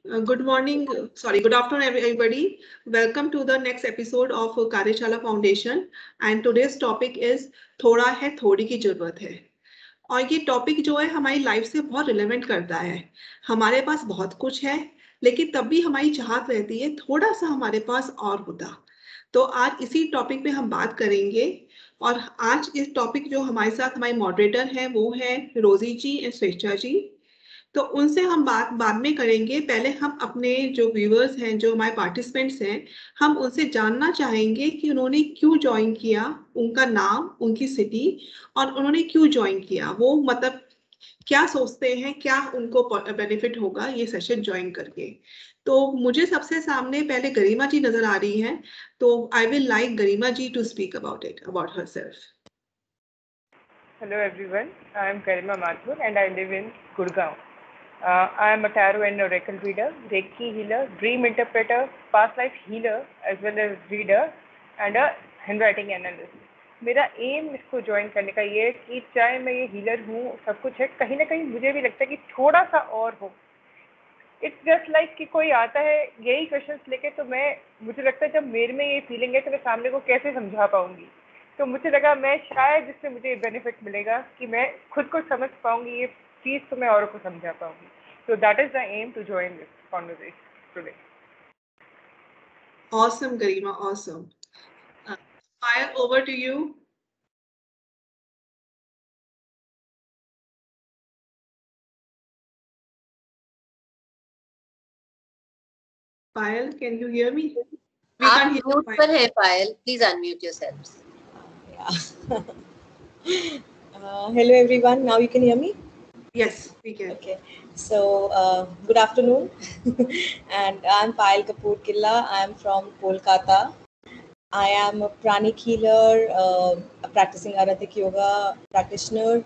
Good afternoon, everybody. Welcome to the next episode of Karyashala Foundation. And today's topic is थोड़ा है थोड़ी की जरूरत है. और ये टॉपिक जो है हमारी लाइफ से बहुत रिलेवेंट करता है. हमारे पास बहुत कुछ है, लेकिन तब भी हमारी चाहत रहती है थोड़ा सा हमारे पास और होता. तो आज इसी टॉपिक पे हम बात करेंगे. और आज इस टॉपिक जो हमारे साथ हमारे मॉडरेटर हैं वो है रोजी जी एंड स्वेच्छा जी. तो उनसे हम बात बाद में करेंगे. पहले हम अपने जो व्यूअर्स हैं, जो हमारे पार्टिसिपेंट्स हैं, हम उनसे जानना चाहेंगे कि उन्होंने क्यों ज्वाइन किया, उनका नाम, उनकी सिटी और उन्होंने क्यों ज्वाइन किया. वो मतलब क्या सोचते हैं, क्या उनको बेनिफिट होगा ये सेशन ज्वाइन करके. तो मुझे सबसे सामने पहले गरिमा जी नजर आ रही हैं. तो I will like Garima ji to speak about it, about herself. Hello everyone, I am Garima Mathur and I live in Gurgaon. I am a tarot and oracle reader, Reiki healer, dream interpreter, past life healer as well as reader and a handwriting analyst. मेरा M इसको join करने का ये है कि चाहे मैं ये हीलर हूँ, सब कुछ है, कहीं ना कहीं मुझे भी लगता है कि थोड़ा सा और हो. इट्स जस्ट लाइक कि कोई आता है यही क्वेश्चंस लेके, तो मुझे लगता है जब मेरे में ये फीलिंग है तो मैं सामने को कैसे समझा पाऊंगी. तो मुझे लगा मैं शायद इससे मुझे बेनिफिट मिलेगा कि मैं खुद को समझ पाऊंगी ये चीज़, तो मैं औरों को समझा पाऊंगी. So that is the aim to join this conversation today. Awesome, Garima, awesome. Fire, over to you. Payal, can you hear me? We can't hear you. Mute पर है Payal. Please unmute yourselves. Hello everyone. Now you can hear me? Yes, we can. Okay. So good afternoon. And I'm Payal Kapoor Killa. I'm from Kolkata. I am a pranic healer, a practicing Aratik yoga practitioner,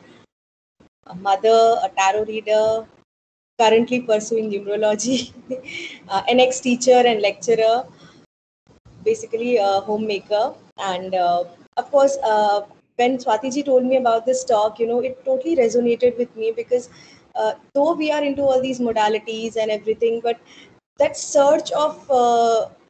a mother, a tarot reader, currently pursuing numerology, an ex-teacher and lecturer, basically a homemaker. And of course, when Swati ji told me about this talk, it totally resonated with me because though we are into all these modalities and everything, but that search of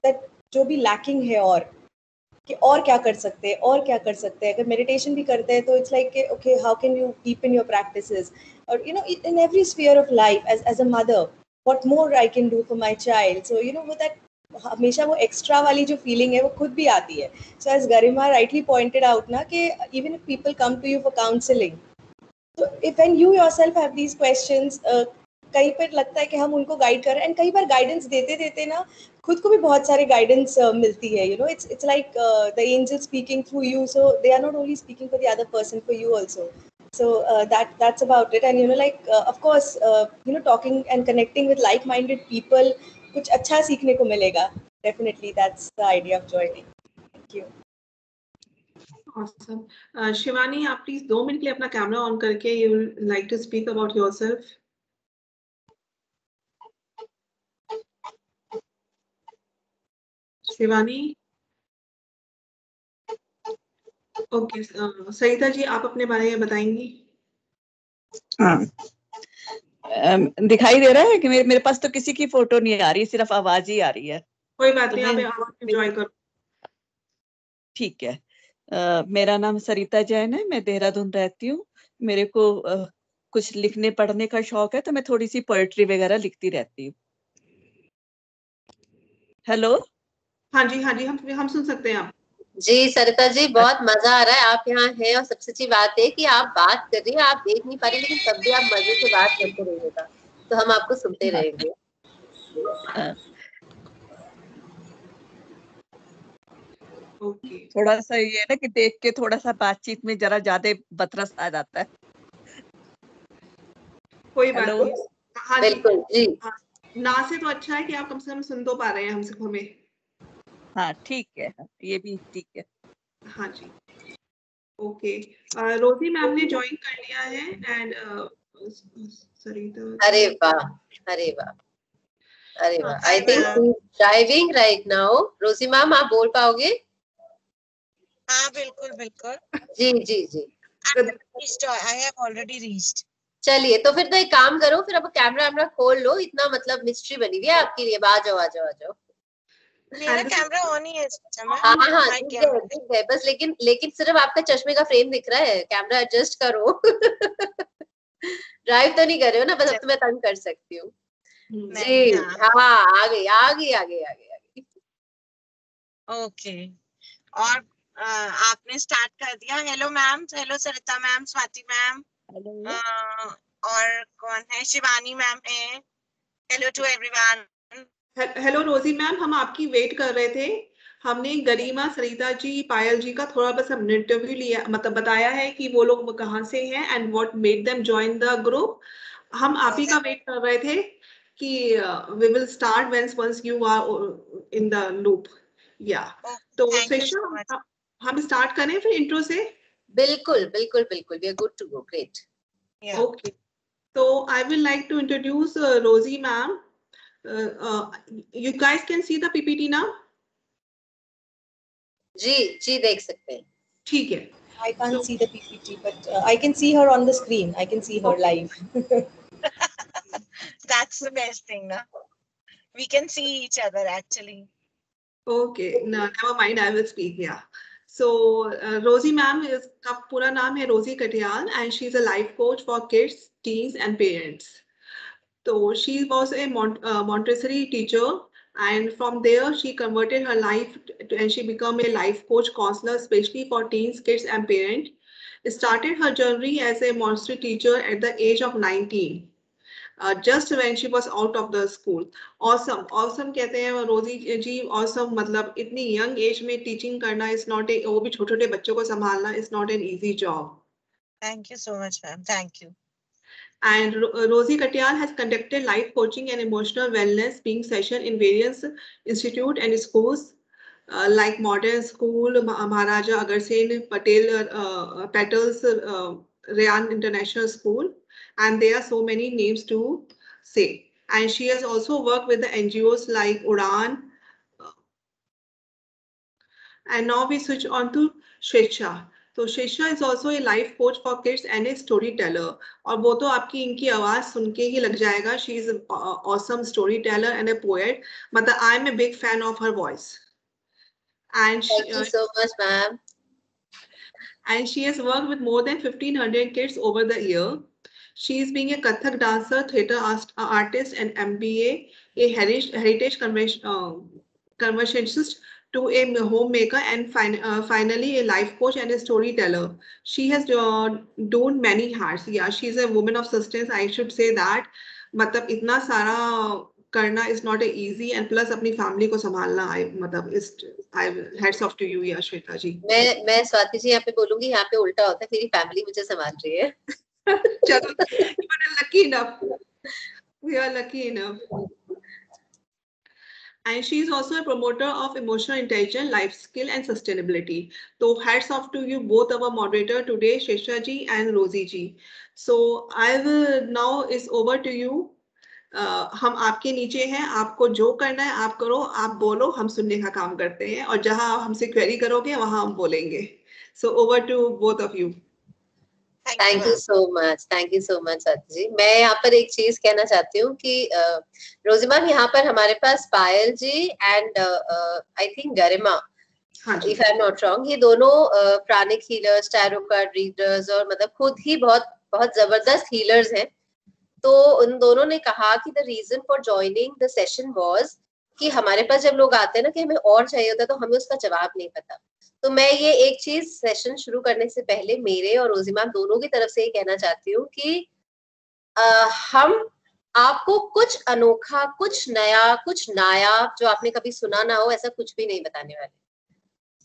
that जो भी lacking है और क्या कर सकते हैं और क्या कर सकते हैं. अगर मेडिटेशन भी करते हैं तो it's like okay, how can you deepen your practices, और in every sphere of life as a mother what more I can do for my child. So वो दैट हमेशा वो एक्स्ट्रा वाली जो फीलिंग है वो खुद भी आती है. So as Garima rightly pointed out ना कि even if people come to you for counselling, तो if when you yourself have these questions, कहीं पर लगता है कि हम उनको गाइड कर रहे हैं, एंड कई बार गाइडेंस देते देते ना खुद को भी बहुत सारे गाइडेंस मिलती है. It's like the angel speaking through you, so they are not only speaking for the other person, for you also. So that's about it. And of course, talking and connecting with like-minded people, कुछ अच्छा सीखने को मिलेगा. Definitely, that's the idea of joining. Thank you. Awesome. Shivani, आप please 2 minute के लिए अपना camera on करके you would like to speak about yourself. Shivani. Okay, Sarita ji आप अपने बारे में बताएंगी. हाँ, दिखाई दे रहा है कि मेरे पास तो किसी की फोटो नहीं आ रही, सिर्फ आवाज ही आ रही है. कोई बात नहीं, आप आवाज एंजॉय करो. ठीक है. मेरा नाम सरिता जैन है, मैं देहरादून रहती हूँ. मेरे को कुछ लिखने पढ़ने का शौक है, तो मैं थोड़ी सी पोएट्री वगैरह लिखती रहती हूँ. हेलो. हाँ जी, हम सुन सकते हैं आप. जी सरिता जी, बहुत मजा आ रहा है आप यहाँ हैं, और सबसे अच्छी बात है कि आप बात कर रही हैं, आप देख नहीं पा रही, लेकिन तब भी आप मजे से बात करते रहिएगा, तो हम आपको सुनते रहेंगे. ओके. थोड़ा सा ये है ना कि देख के थोड़ा सा बातचीत में जरा ज्यादा बतरस आ जाता है. कोई बात नहीं. हाँ बिल्कुल जी. ना से तो अच्छा है कि आप कम से कम सुन तो पा रहे हैं हमसे, हमें. हाँ ठीक है, ये भी ठीक है. हाँ जी. ओके. रोजी मैम ने ज्वाइन कर लिया है. एंड सरिता. अरे वाह, अरे वाह, अरे वाह. I think driving right now. रोजी मैम आप बोल पाओगे? हाँ बिल्कुल बिल्कुल. जी जी जी. I have already reached. चलिए तो फिर तो एक काम करो, फिर अब कैमरा वैमरा खोल लो, इतना मतलब मिस्ट्री बनी हुई है आपके लिए। आ जाओ आ जाओ आ जाओ। मेरा कैमरा ऑन ही है। हाँ हाँ दिख गए बस, लेकिन सिर्फ आपका चश्मे का फ्रेम दिख रहा है, कैमरा एडजस्ट करो। ड्राइव तो नहीं कर रहे हो ना, बस अब तो मैं तंग कर सकती हूँ जी। हाँ आ गई। ओके, और आपने स्टार्ट कर दिया। Hello ma'am, hello Sarita ma'am, Swati ma'am, और कौन है, शिवानी मैम है। Hello to everyone. Hello Rosy ma'am, हम आपकी वेट कर रहे थे। हमने गरिमा, सरिता जी, पायल जी का थोड़ा बस हमने इंटरव्यू लिया, मतलब बताया है कि वो लोग कहाँ से हैं and what made them join the group. हम आप ही का वेट कर रहे थे कि we will start once you are in the loop. या तो शिक्षा हम स्टार्ट करें फिर इंट्रो से। बिल्कुल बिल्कुल बिल्कुल, we are good to go, great. Okay, तो I will like to introduce Rosie ma'am. You guys can see the PPT now? जी देख सकते हैं। ठीक है। I can't see the PPT, but I can see her on the screen. I can see her live. That's the best thing, na? We can see each other actually. Okay, no, never mind. I will speak. Yeah. So Rosie ma'am is का पूरा नाम है रोजी Katiyal and she is a life coach for kids, teens and parents. So she was a Montessori teacher, and from there she converted her life and she became a life coach counselor, especially for teens, kids and parents. Started her journey as a Montessori teacher at the age of 19. Just when she was out of the school. Awesome कहते हैं रोजी जी, awesome मतलब इतनी young age में teaching करना is not a, वो भी छोटे छोटे बच्चों को संभालना is not an easy job. Thank you so much, ma'am. Thank you. And Rosie Katyal has conducted life coaching and emotional wellness being session in various institute and schools like Modern School, Maharaja Agarsen Patel, Petals, Rayan International School, and there are so many names to say. And she has also worked with the NGOs like Udan. And now we switch on to Shrecha. तो Shesha is also a life coach for kids and a story teller, और वो तो आपकी इनकी आवाज सुन के ही लग जाएगा. She is awesome story teller and a poet. मतलब I am a big fan of her voice. And thank you so much, ma'am. And she has worked with more than 1,500 kids over the year. She is being a Kathak dancer, theatre artist, and MBA, a heritage conversationist, to a homemaker, and finally a life coach and a storyteller. She has done many hats. Yeah, she's a woman of substance, I should say that. मतलब इतना सारा करना is not a easy, and plus अपनी family को संभालना, मतलब hats off to you, या श्वेता जी. मैं स्वाति जी यहाँ पे बोलूंगी, यहाँ पे उल्टा होता है, मेरी फैमिली मुझे संभाल रही है. चलो, you are lucky enough. We are lucky enough. And she is also a promoter of emotional intelligence, life skill and sustainability. So hats off to you both, our moderator today, Shesha ji and Rosie ji. So I will now is over to you. हम आपके नीचे हैं, आपको जो करना है आप करो, आप बोलो, हम सुनने का काम करते हैं, और जहां आप हमसे क्वेरी करोगे वहां हम बोलेंगे. So over to both of you. Thank you so much Swati ji. मैं यहाँ पर एक चीज कहना चाहती हूँ कि रोजी मैम, यहाँ पर हमारे पास Payal ji and I think Garima, if I am not wrong, ये दोनों pranic healers, tarot card readers, और मतलब खुद ही बहुत बहुत जबरदस्त हीलर्स हैं. तो उन दोनों ने कहा कि the reason for joining the session was कि हमारे पास जब लोग आते हैं ना कि हमें और चाहिए होता है तो हमें उसका जवाब नहीं पता. तो मैं ये एक चीज सेशन शुरू करने से पहले मेरे और रोजी मैम दोनों की तरफ से ये कहना चाहती हूँ कि हम आपको कुछ अनोखा, कुछ नया, कुछ नायाब जो आपने कभी सुना ना हो, ऐसा कुछ भी नहीं बताने वाले.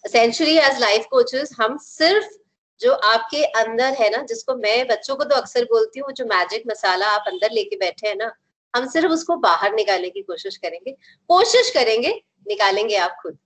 एसेंशियली एज लाइफ कोचेस हम सिर्फ जो आपके अंदर है ना, जिसको मैं बच्चों को तो अक्सर बोलती हूँ, जो मैजिक मसाला आप अंदर लेके बैठे हैं ना, हम सिर्फ उसको बाहर निकालने की कोशिश करेंगे, निकालेंगे आप खुद.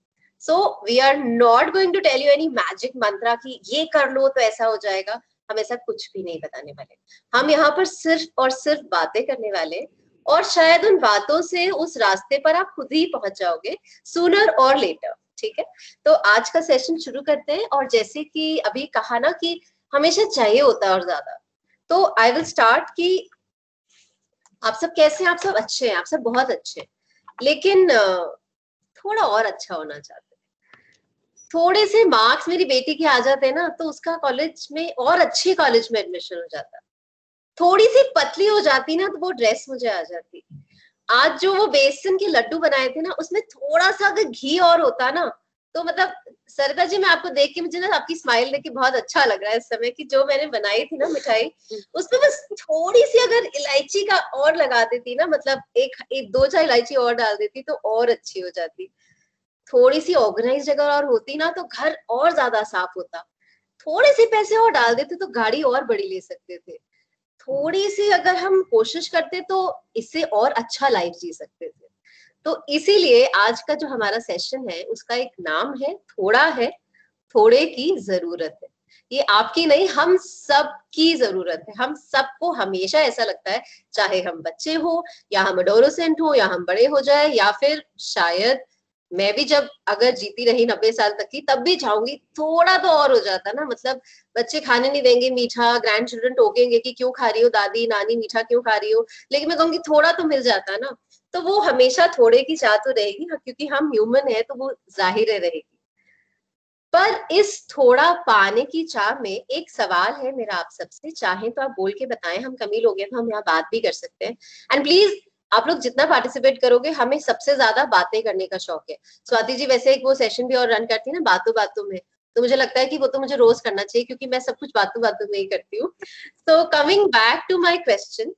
So we are not going to tell you any magic mantra कि ये कर लो तो ऐसा हो जाएगा. हम ऐसा कुछ भी नहीं बताने वाले. हम यहाँ पर सिर्फ और सिर्फ बातें करने वाले, और शायद उन बातों से उस रास्ते पर आप खुद ही पहुंच जाओगे सूनर और लेटर. ठीक है, तो आज का सेशन शुरू करते हैं. और जैसे कि अभी कहा ना कि हमेशा चाहिए होता है और ज्यादा, तो आई विल स्टार्ट कि आप सब कैसे हैं? आप सब अच्छे हैं, आप सब बहुत अच्छे हैं, लेकिन थोड़ा और अच्छा होना चाहते हैं। थोड़े से मार्क्स मेरी बेटी के आ जाते हैं ना, तो उसका कॉलेज में और अच्छे कॉलेज में एडमिशन हो जाता। थोड़ी सी पतली हो जाती ना, तो वो ड्रेस मुझे आ जाती। आज जो वो बेसन के लड्डू बनाए थे ना, उसमें थोड़ा सा अगर घी और होता ना, तो मतलब सरिता जी, मैं आपको देख के, मुझे ना आपकी स्माइल देख के बहुत अच्छा लग रहा है इस समय, कि जो मैंने बनाई थी ना मिठाई, उसमें बस थोड़ी सी अगर इलायची का और लगा देती ना, मतलब एक 2-4 इलायची और डाल देती तो और अच्छी हो जाती। थोड़ी सी ऑर्गेनाइज अगर और होती ना, तो घर और ज्यादा साफ होता। थोड़े से पैसे और डाल देते तो गाड़ी और बड़ी ले सकते थे। थोड़ी सी अगर हम कोशिश करते तो इससे और अच्छा लाइफ जी सकते थे। तो इसीलिए आज का जो हमारा सेशन है, उसका एक नाम है, थोड़ा है, थोड़े की जरूरत है। ये आपकी नहीं, हम सब की जरूरत है। हम सबको हमेशा ऐसा लगता है, चाहे हम बच्चे हो या हम एडोलेसेंट हो या हम बड़े हो जाए, या फिर शायद मैं भी जब अगर जीती रही 90 साल तक की, तब भी चाहूंगी थोड़ा तो और हो जाता ना। मतलब बच्चे खाने नहीं देंगे मीठा, ग्रैंड चिल्ड्रन टोकेंगे कि क्यों खा रही हो दादी नानी मीठा क्यों खा रही हो, लेकिन मैं कहूंगी थोड़ा तो मिल जाता ना। तो वो हमेशा थोड़े की चाह तो रहेगी, क्योंकि हम ह्यूमन है, तो वो जाहिर रहेगी। पर इस थोड़ा पाने की चाह में एक सवाल है मेरा आप सबसे, चाहे तो आप बोल के बताएं, हम कमी लोग हैं तो हम यहाँ बात भी कर सकते हैं। एंड प्लीज आप लोग जितना पार्टिसिपेट करोगे, हमें सबसे ज्यादा बातें करने का शौक है। स्वाति जी वैसे एक वो सेशन भी और रन करती है ना, बातों बातों में, तो मुझे लगता है कि वो तो मुझे रोज करना चाहिए, क्योंकि मैं सब कुछ बातों बातों में ही करती हूँ। So coming back to my question,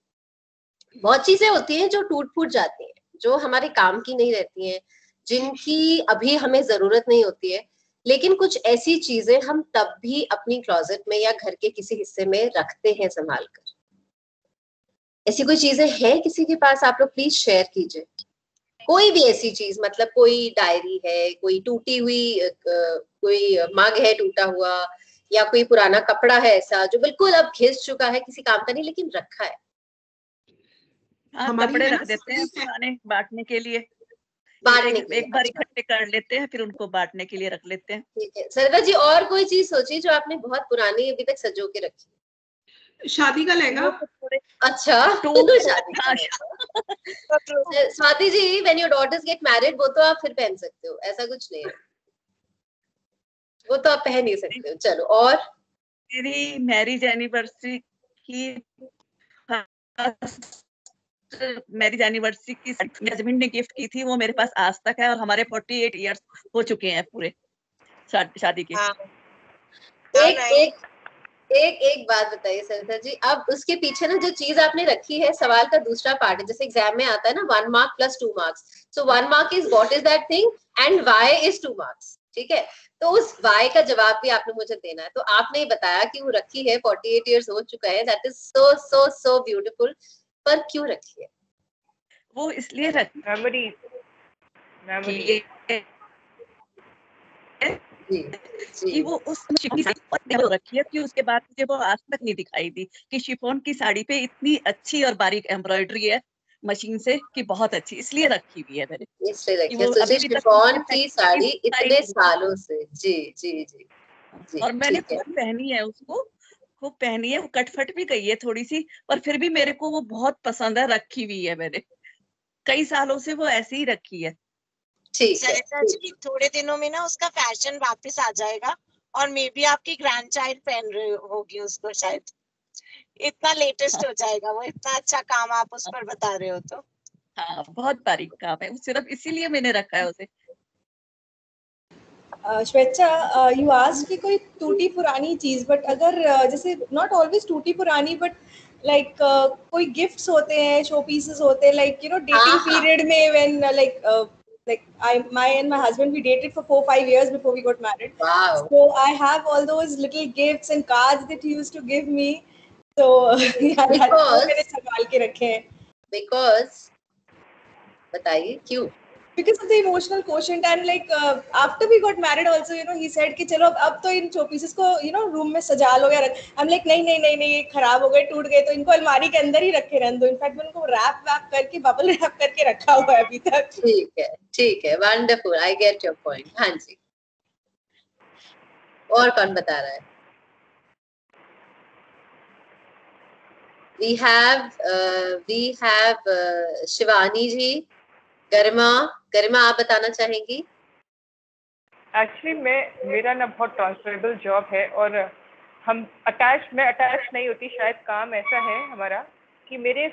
बहुत चीजें होती हैं जो टूट फूट जाती हैं, जो हमारे काम की नहीं रहती हैं, जिनकी अभी हमें जरूरत नहीं होती है, लेकिन कुछ ऐसी चीजें हम तब भी अपनी क्लोजेट में या घर के किसी हिस्से में रखते हैं संभाल कर। ऐसी कोई चीजें हैं किसी के पास? आप लोग प्लीज शेयर कीजिए। कोई भी ऐसी चीज, मतलब कोई डायरी है, कोई टूटी हुई कोई मग है टूटा हुआ, या कोई पुराना कपड़ा है ऐसा जो बिल्कुल अब घिस चुका है, किसी काम का नहीं, लेकिन रखा है। हाँ, कपड़े रख देते हैं पुराने बांटने के लिए, एक बार इकट्ठे कर लेते हैं, फिर उनको बांटने के लिए रख लेते हैं। ठीक है सरिता जी, और कोई चीज सोची जो आपने बहुत पुरानी अभी तक सजो के रखी? शादी का लहंगा। अच्छा शादी का Swati ji, when your daughters get married, वो तो आप फिर पहन सकते हो, ऐसा कुछ नहीं है, वो तो आप पहन नहीं सकते हो। चलो, और मेरी मैरिज एनिवर्सरी की मैरिज एनिवर्सरी की हस्बैंड ने गिफ्ट की थी, वो मेरे पास आज तक है, और हमारे 48 इयर्स हो चुके हैं पूरे शादी के। एक बात बताइए सरिता जी, अब उसके पीछे ना जो चीज आपने रखी है, सवाल का दूसरा पार्ट है, जैसे एग्जाम में आता है ना 1 mark plus 2 marks, so 1 mark is what is that thing and why is 2 marks, ठीक है? तो उस व्हाई का जवाब भी आपने मुझे देना है। तो आपने बताया कि वो रखी है, 48 इयर्स हो चुका है, that is so so so beautiful, पर क्यों रखी है? वो इसलिए रखी कि वो उस रखी है कि उसके बाद मुझे वो आज तक नहीं दिखाई दी कि शिफॉन की साड़ी पे इतनी अच्छी और बारीक एम्ब्रॉयडरी है मशीन से, कि बहुत अच्छी, इसलिए रखी हुई है मैंने। इसलिए रखी है शिफॉन की साड़ी इतने सालों से। जी जी जी जी, और मैंने खूब पहनी है उसको, खूब पहनी है, वो कटफट भी गई है थोड़ी सी, पर फिर भी मेरे को वो बहुत पसंद है, रखी हुई है मैंने, कई सालों से वो ऐसी ही रखी है। सरिता जी, थोड़े दिनों में ना उसका फैशन वापस आ जाएगा, और मे बी आपकी ग्रैंड चाइल्ड पहन रही होगी उसको, शायद इतना लेटेस्ट हो जाएगा वो, इतना अच्छा काम आप उस पर बता रहे हो तो। हाँ, बहुत बारीक काम है, सिर्फ इसीलिए मैंने रखा है उसे। श्वेता, यू आस्क्ड कि कोई टूटी पुरानी चीज, बट अगर जैसे नॉट ऑलवेज टूटी पुरानी, बट लाइक कोई गिफ्ट्स होते हैं, शो पीसेस होते हैं, like you no dating period में when like my and my husband, we dated for 4-5 years before we got married. Wow. So I have all those little gifts and cards that he used to give me. So yeah, मैंने संभाल के रखे हैं। Because बताइए क्यों? Because of the emotional quotient, and like after we got married also, you know, he said कि चलो अब तो इन शो पीसेस को you know रूम में सजा लो या रख। I'm like नहीं ये खराब हो गए, टूट गए, तो इनको अलमारी के अंदर ही रखे रहने दो। इनफैक्ट मैंने उनको रैप करके, बबल रैप करके रखा हुआ है अभी तक। ठीक है, wonderful, I get your point. हाँ जी, और कौन बता रहा है? we have शिवानी जी, गरिमा आप बताना चाहेंगी? एक्चुअली मेरा ना बहुत ट्रांसफरेबल जॉब है और मैं अटैच नहीं होती, शायद काम ऐसा है हमारा कि मेरे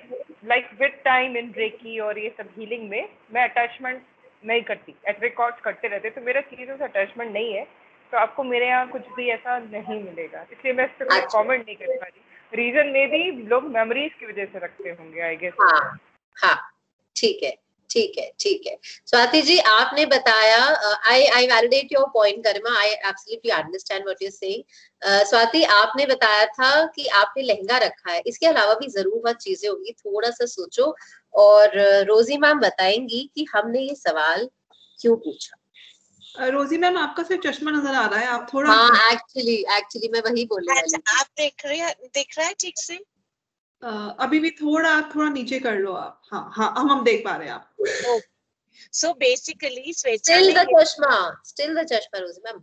like with time in reiki और ये सब हीलिंग में मैं अटैचमेंट नहीं करती, एट रिकॉर्ड करते रहते, तो मेरा चीज़ों से अटैचमेंट नहीं है, तो आपको मेरे यहाँ कुछ भी ऐसा नहीं मिलेगा, इसलिए मैं इस पर कोई कॉमेंट नहीं कर पा रही। रीजन में भी लोग मेमोरीज की वजह से रखते होंगे, आई गेस। हाँ, ठीक है। स्वाति जी, आपने बताया, I validate your point Garima, I absolutely understand what you saying. Swati, आपने बताया था कि आपने लहंगा रखा है, इसके अलावा भी जरूर बहुत चीजें होंगी, थोड़ा सा सोचो। और रोजी मैम बताएंगी कि हमने ये सवाल क्यों पूछा। रोजी मैम, आपका सिर्फ चश्मा नजर आ रहा है, आप थोड़ा। हाँ, एक्चुअली मैं वही बोलने वाली थी। आप दिख रहा है ठीक से? अभी भी थोड़ा नीचे कर लो आप। हाँ, हम देख पा रहे हैं आप। So basically, still the chashma, रोजी मैम।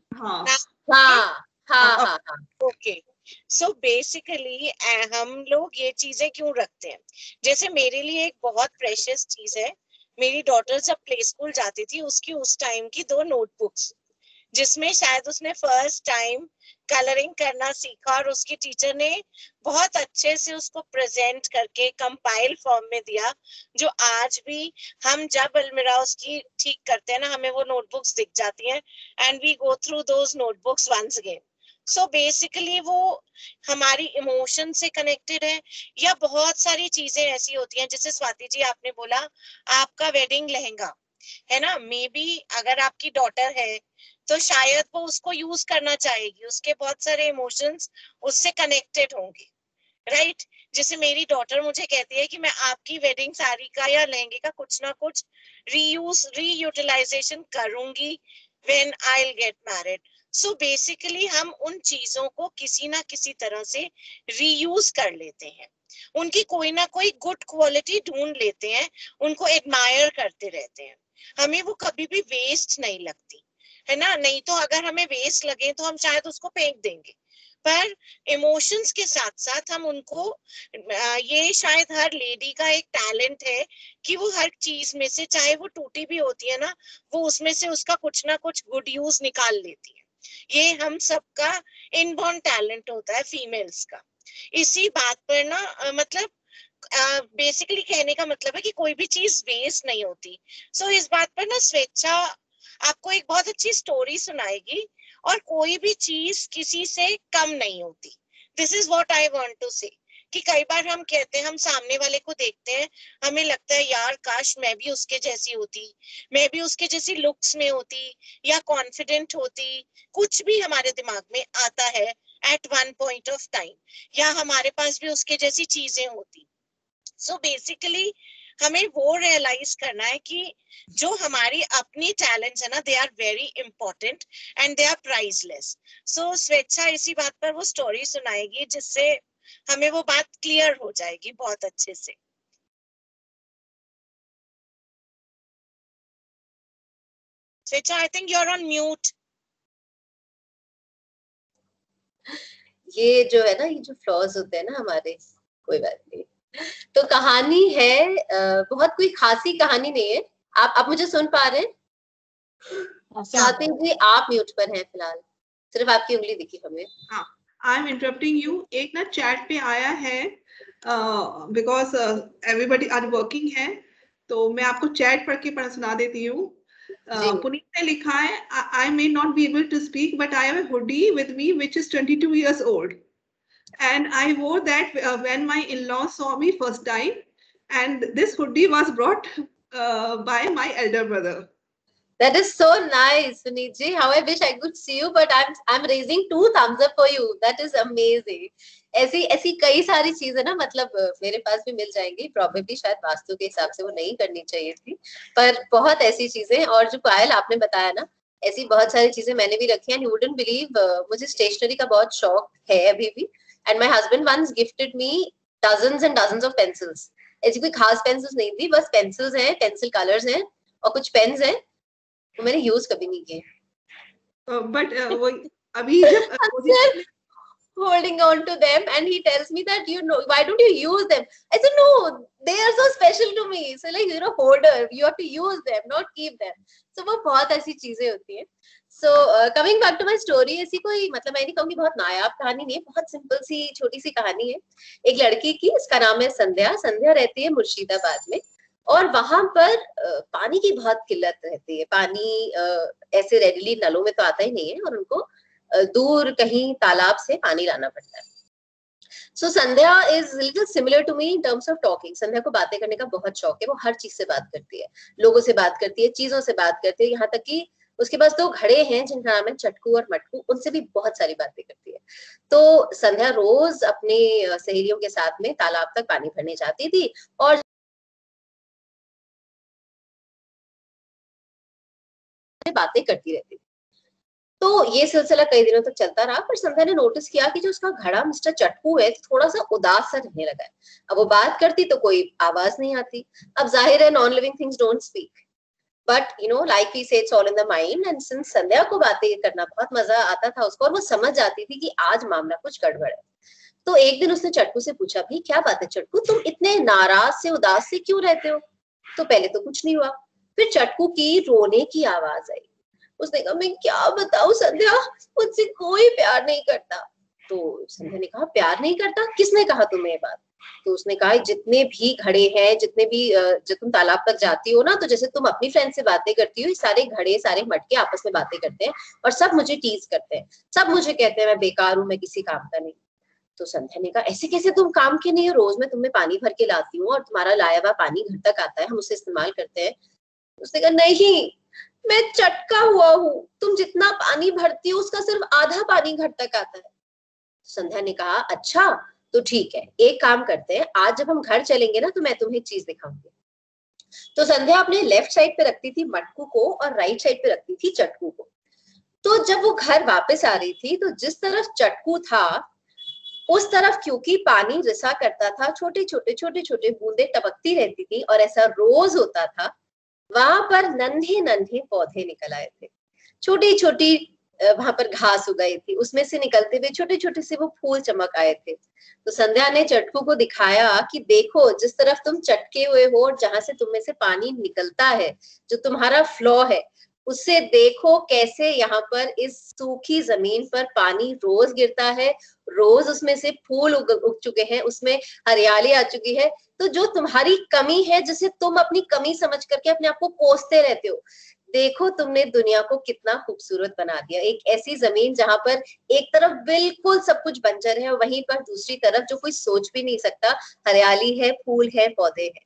हाँ। Okay. So basically, हम लोग ये चीजें क्यों रखते हैं? जैसे मेरे लिए एक बहुत प्रेशियस चीज है, मेरी डॉटर जब प्ले स्कूल जाती थी, उसकी उस टाइम की 2 नोटबुक्स, जिसमें शायद उसने फर्स्ट टाइम कलरिंग करना सीखा और उसकी टीचर ने बहुत अच्छे से उसको प्रेजेंट करके कंपाइल फॉर्म में दिया, जो आज भी हम जब अलमीरा उसकी ठीक करते हैं ना, हमें वो नोटबुक्स दिख जाती हैं and we go through those notebooks once again. So basically वो हमारी इमोशन से कनेक्टेड है, या बहुत सारी चीजें ऐसी होती हैं, जैसे स्वाति जी आपने बोला आपका वेडिंग लहंगा है ना, मे बी अगर आपकी डॉटर है तो शायद वो उसको यूज करना चाहेगी, उसके बहुत सारे इमोशंस उससे कनेक्टेड होंगे, राइट? जैसे मेरी डॉटर मुझे कहती है कि मैं आपकी वेडिंग साड़ी का या लहंगे का कुछ ना कुछ रीयूटिलाइजेशन करूंगी when I will get married. So basically हम उन चीजों को किसी ना किसी तरह से रीयूज कर लेते हैं, उनकी कोई ना कोई गुड क्वालिटी ढूंढ लेते हैं, उनको एडमायर करते रहते हैं, हमें वो कभी भी वेस्ट नहीं लगती है ना। नहीं तो अगर हमें वेस्ट लगे तो हम शायद उसको फेंक देंगे, पर इमोशंस के साथ साथ हम उनको, ये शायद हर लेडी का एक टैलेंट है कि वो हर चीज में से, चाहे वो टूटी भी होती है ना, वो उसमें से उसका कुछ ना कुछ गुड यूज निकाल लेती है। ये हम सबका इनबॉर्न टैलेंट होता है फीमेल्स का। इसी बात पर ना मतलब बेसिकली कहने का मतलब है कि कोई भी चीज वेस्ट नहीं होती। सो इस बात पर ना स्वेच्छा आपको एक बहुत अच्छी स्टोरी सुनाएगी, और कोई भी चीज किसी से कम नहीं होती। This is what I want to say, कि कई बार हम कहते हैं, हम सामने वाले को देखते हैं, हमें लगता है यार काश मैं भी उसके जैसी होती, मैं भी उसके जैसी लुक्स में होती या कॉन्फिडेंट होती, कुछ भी हमारे दिमाग में आता है at one point of time, या हमारे पास भी उसके जैसी चीजें होती। सो बेसिकली हमें वो रियलाइज करना है कि जो हमारी अपनी टैलेंट्स है ना, they are very important and they are priceless. So Swechha इसी बात पर वो स्टोरी सुनाएगी, जिससे हमें वो बात क्लियर हो जाएगी बहुत अच्छे से। Swechha, I think you are on mute. ये जो है ना, ये जो फ्लॉज होते हैं ना हमारे, कोई बात नहीं। तो कहानी है, बहुत कोई खासी कहानी नहीं है। आप मुझे सुन पा रहे हैं? स्वाति जी आप म्यूट पर हैं फिलहाल, सिर्फ आपकी उंगली दिखी हमें। हाँ, आई एम इंटरप्टिंग यू। एक ना चैट पे आया है, बिकॉज एवरीबडी आर वर्किंग है, तो मैं आपको चैट पढ़ के सुना देती हूँ। पुनीत ने लिखा है, I may not be able to speak but I have a hoodie with me which is 22 years old. And I wore that when my in-laws saw me first time, and this hoodie was brought by my elder brother. That is so nice, Puneet ji. How I wish I could see you, but I'm raising 2 thumbs up for you. That is amazing. ऐसी कई सारी चीजें ना, मतलब मेरे पास भी मिल जाएंगी, probably शायद वास्तु के हिसाब से वो नहीं करनी चाहिए थी, पर बहुत ऐसी चीजें। और जो पायल आपने बताया ना, ऐसी बहुत सारी चीजें मैंने भी रखी हैं। यू वुडंट बिलीव, मुझे स्टेशनरी का बहुत शौक है अभी भी। And my husband once gifted me dozens and dozens of pencils. ऐसी कोई खास पेंसिल्स नहीं थी, बस पेंसिल्स हैं, पेंसिल कलर्स हैं और कुछ पेन्स हैं, तो मैंने यूज कभी नहीं किए। बट वो अभी जब holding on to them, and he tells me that, you know, why don't you use them? I said, no, they are so special to me. So like, you're a hoarder, you have to use them, not keep them. So वो बहुत ऐसी चीजें होती हैं. So coming back to my story, ऐसी कोई मतलब मैं नहीं कहूँगी बहुत नायाब कहानी नहीं है, बहुत सिंपल सी छोटी सी कहानी है. एक लड़की की, इसका नाम है संध्या. संध्या रहती है मुर्शिदाबाद में, और वहां पर पानी की बहुत किल्लत रहती है. पानी ऐसे रेडिली नलों में तो आता ही नहीं है, और उनको दूर कहीं तालाब से पानी लाना पड़ता है. So Sandhya is little similar to me in terms of talking. Sandhya को बातें करने का बहुत शौक है. वो हर चीज से बात करती है, लोगों से बात करती है, चीजों से बात करती है, यहाँ तक कि उसके पास 2 घड़े हैं जिनका नाम है चटकू और मटकू, उनसे भी बहुत सारी बातें करती है. तो संध्या रोज अपनी सहेलियों के साथ में तालाब तक पानी भरने जाती थी, और बातें करती रहती थी. तो ये सिलसिला कई दिनों तक चलता रहा, पर संध्या ने नोटिस किया कि जो उसका घड़ा मिस्टर चटकू है, थोड़ा सा उदास सा रहने लगा है. अब वो बात करती तो कोई आवाज नहीं आती. अब जाहिर है non living things don't speak, but you know like we say it's all in the mind. And since Sandhya को बातें करना बहुत मजा आता था उसको, और वो समझ जाती थी कि आज मामला कुछ गड़बड़ है. तो एक दिन उसने चटकू से पूछा, भी क्या बात है चटकू, तुम इतने नाराज से उदास से क्यों रहते हो? तो पहले तो कुछ नहीं हुआ, फिर चटकू की रोने की आवाज आई. उसने कहा, मैं क्या बताऊं संध्या, मुझसे कोई प्यार नहीं करता. तो संध्या ने कहा, प्यार नहीं करता? किसने कहा तुम्हें ये बात? तो उसने कहा, जितने भी घड़े हैं, जितने भी जब तुम तालाब तक जाती हो ना, तो जैसे तुम अपनी फ्रेंड से बातें करती हो, सारे घड़े सारे मटके आपस में बातें करते हैं, और सब मुझे टीज करते हैं, सब मुझे कहते हैं मैं बेकार हूं, मैं किसी काम का नहीं. तो संध्या ने कहा, ऐसे कैसे तुम काम के नहीं हो? रोज मैं तुम्हें पानी भर के लाती हूँ, और तुम्हारा लाया हुआ पानी घर तक आता है, हम उसे इस्तेमाल करते हैं. उसने कहा, नहीं, मैं चटका हुआ हूँ, तुम जितना पानी भरती हो उसका सिर्फ आधा पानी घर तक आता है. संध्या ने कहा, अच्छा तो ठीक है, एक काम करते हैं, आज जब हम घर चलेंगे ना, तो मैं तुम्हें एक चीज दिखाऊंगी. तो संध्या अपने लेफ्ट साइड पे रखती थी मटकू को, और राइट साइड पे रखती थी चटकू को. तो जब वो घर वापस आ रही थी, तो जिस तरफ चटकू था उस तरफ क्योंकि पानी रिसा करता था, छोटे छोटे बूंदे टपकती रहती थी, और ऐसा रोज होता था, वहां पर नन्हे नन्हे पौधे निकल आए थे, छोटी छोटी वहां पर घास उगाई थी, उसमें से निकलते हुए छोटे छोटे से वो फूल चमक आए थे. तो संध्या ने चटकू को दिखाया कि देखो, जिस तरफ तुम चटके हुए हो और जहां से तुम में से पानी निकलता है, जो तुम्हारा फ्लॉ है, उससे देखो कैसे यहाँ पर इस सूखी जमीन पर पानी रोज गिरता है, रोज उसमें से फूल उग चुके हैं, उसमें हरियाली आ चुकी है. तो जो तुम्हारी कमी है, जिसे तुम अपनी कमी समझ करके अपने आप को कोसते रहते हो, देखो तुमने दुनिया को कितना खूबसूरत बना दिया. एक ऐसी जमीन जहां पर एक तरफ बिल्कुल सब कुछ बंजर है, और वहीं पर दूसरी तरफ जो कोई सोच भी नहीं सकता, हरियाली है, फूल है, पौधे हैं.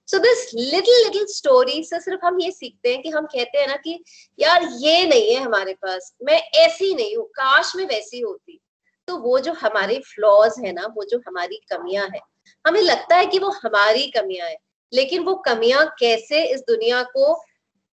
सो दिस लिटिल स्टोरी से सिर्फ हम ये सीखते हैं कि हम कहते हैं ना कि यार ये नहीं है हमारे पास, मैं ऐसी नहीं हूँ, काश मैं वैसी होती. तो वो जो हमारे फ्लॉज है ना, वो जो हमारी कमियां है, हमें लगता है कि वो हमारी कमियां है, लेकिन वो कमियां कैसे इस दुनिया को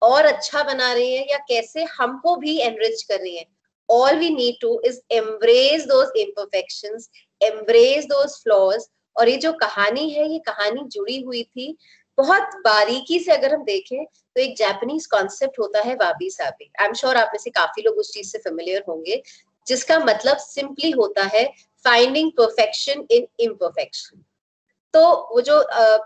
और अच्छा बना रही है, या कैसे हमको भी एनरिच कर रही है. All we need to is embrace those imperfections, embrace those flaws. और ये जो कहानी है, ये कहानी जुड़ी हुई थी बहुत बारीकी से. अगर हम देखें तो एक जापानीज कॉन्सेप्ट होता है वाबी साबी. आई एम श्योर आप में से काफी लोग उस चीज से फेमिलियर होंगे, जिसका मतलब सिंपली होता है फाइंडिंग परफेक्शन इन इम्परफेक्शन. तो वो जो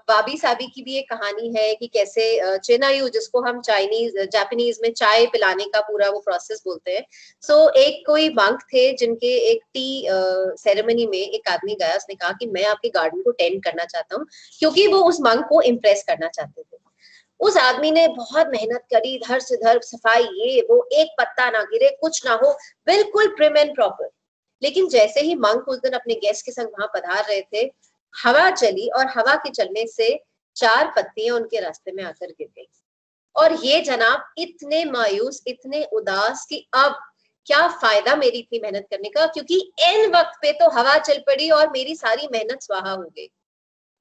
वाबी साबी की भी एक कहानी है कि कैसे चेनायू, जिसको हम जापानीज में चाय पिलाने का पूरा वो प्रोसेस बोलते हैं. सो एक कोई मंक थे जिनके एक टी सेरेमनी में एक आदमी गया, उसने कहा कि मैं आपके गार्डन को टेंड करना चाहता हूँ, क्योंकि वो उस मंक को इम्प्रेस करना चाहते थे. उस आदमी ने बहुत मेहनत करी, इधर से उधर सफाई, ये वो, एक पत्ता ना गिरे, कुछ ना हो, बिल्कुल प्रिम एंड प्रॉपर. लेकिन जैसे ही मंक उस दिन अपने गेस्ट के संग वहां पधार रहे थे, हवा चली, और हवा के चलने से 4 पत्तियां उनके रास्ते में आकर गिर गई. और ये जनाब इतने मायूस, इतने उदास कि अब क्या फायदा मेरी इतनी मेहनत करने का, क्योंकि एन वक्त पे तो हवा चल पड़ी और मेरी सारी मेहनत स्वाहा हो गई.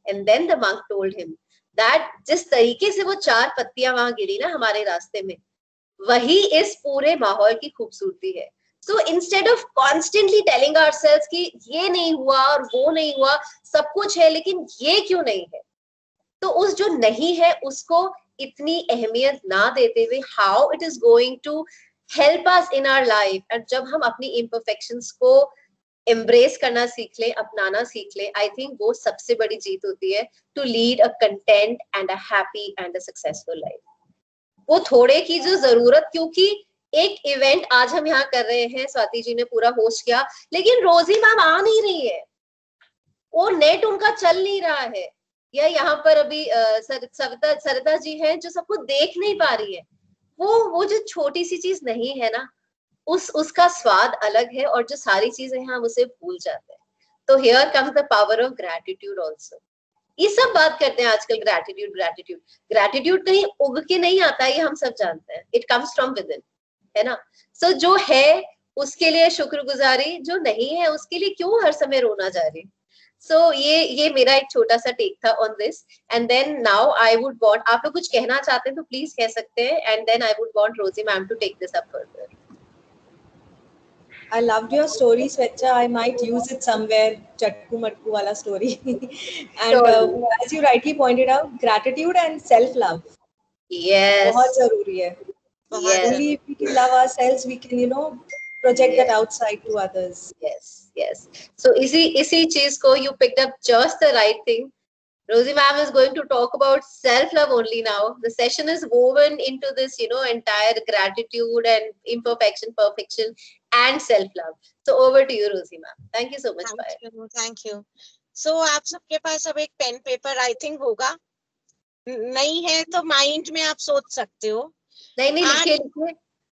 And then the monk told him that जिस तरीके से वो 4 पत्तियां वहां गिरी ना हमारे रास्ते में, वही इस पूरे माहौल की खूबसूरती है. So instead of constantly telling ourselves कि ये नहीं हुआ और वो नहीं हुआ, सब कुछ है लेकिन ये क्यों नहीं है, तो उस जो नहीं है उसको इतनी अहमियत ना देते हुए, how it is going to help us in our life. और जब हम अपनी imperfections को एम्ब्रेस करना सीख ले, अपनाना सीख ले, आई थिंक वो सबसे बड़ी जीत होती है to lead a content and a happy and a successful life. वो थोड़े की जो जरूरत, क्योंकि एक इवेंट आज हम यहाँ कर रहे हैं, स्वाति जी ने पूरा होस्ट किया, लेकिन रोजी मैम आ नहीं रही है, वो नेट उनका चल नहीं रहा है, या यहाँ पर अभी सरिता जी हैं जो सबको देख नहीं पा रही है, वो जो छोटी सी चीज नहीं है ना, उसका स्वाद अलग है, और जो सारी चीजें हैं हम उसे भूल जाते हैं। तो here comes the power of gratitude also. ये सब बात करते हैं आजकल, ग्रैटिट्यूड ग्रैटिट्यूड ग्रैटिट्यूड कहीं उग के नहीं आता है, ये हम सब जानते हैं, it comes from with in, है ना। सो जो है उसके लिए शुक्रगुजारी, जो नहीं है उसके लिए क्यों हर समय रोना जा रही। सो ये मेरा एक छोटा सा टेक था on this. And then now I would want, आप लोग कुछ कहना चाहते हैं तो प्लीज कह सकते हैं, and then I would want Rosie ma'am to take this up further. I loved your story, Swechha. I might use it somewhere, Chatku Matku wala story. And as you rightly pointed out, gratitude and self-love. Yes. बहुत जरूरी है. Yes. Only if we can love ourselves, we can, project that outside to others. Yes, yes. So इसी चीज को you picked up just the right thing. Rosie ma'am is going to talk about self-love only now. The session is woven into this, entire gratitude and imperfection, perfection, and self-love. So over to you, Rosie ma'am. Thank you so much. Thank you. So आप सबके पास अब एक pen paper I think होगा, नहीं है तो mind में आप सोच सकते हो। नहीं लिखिए,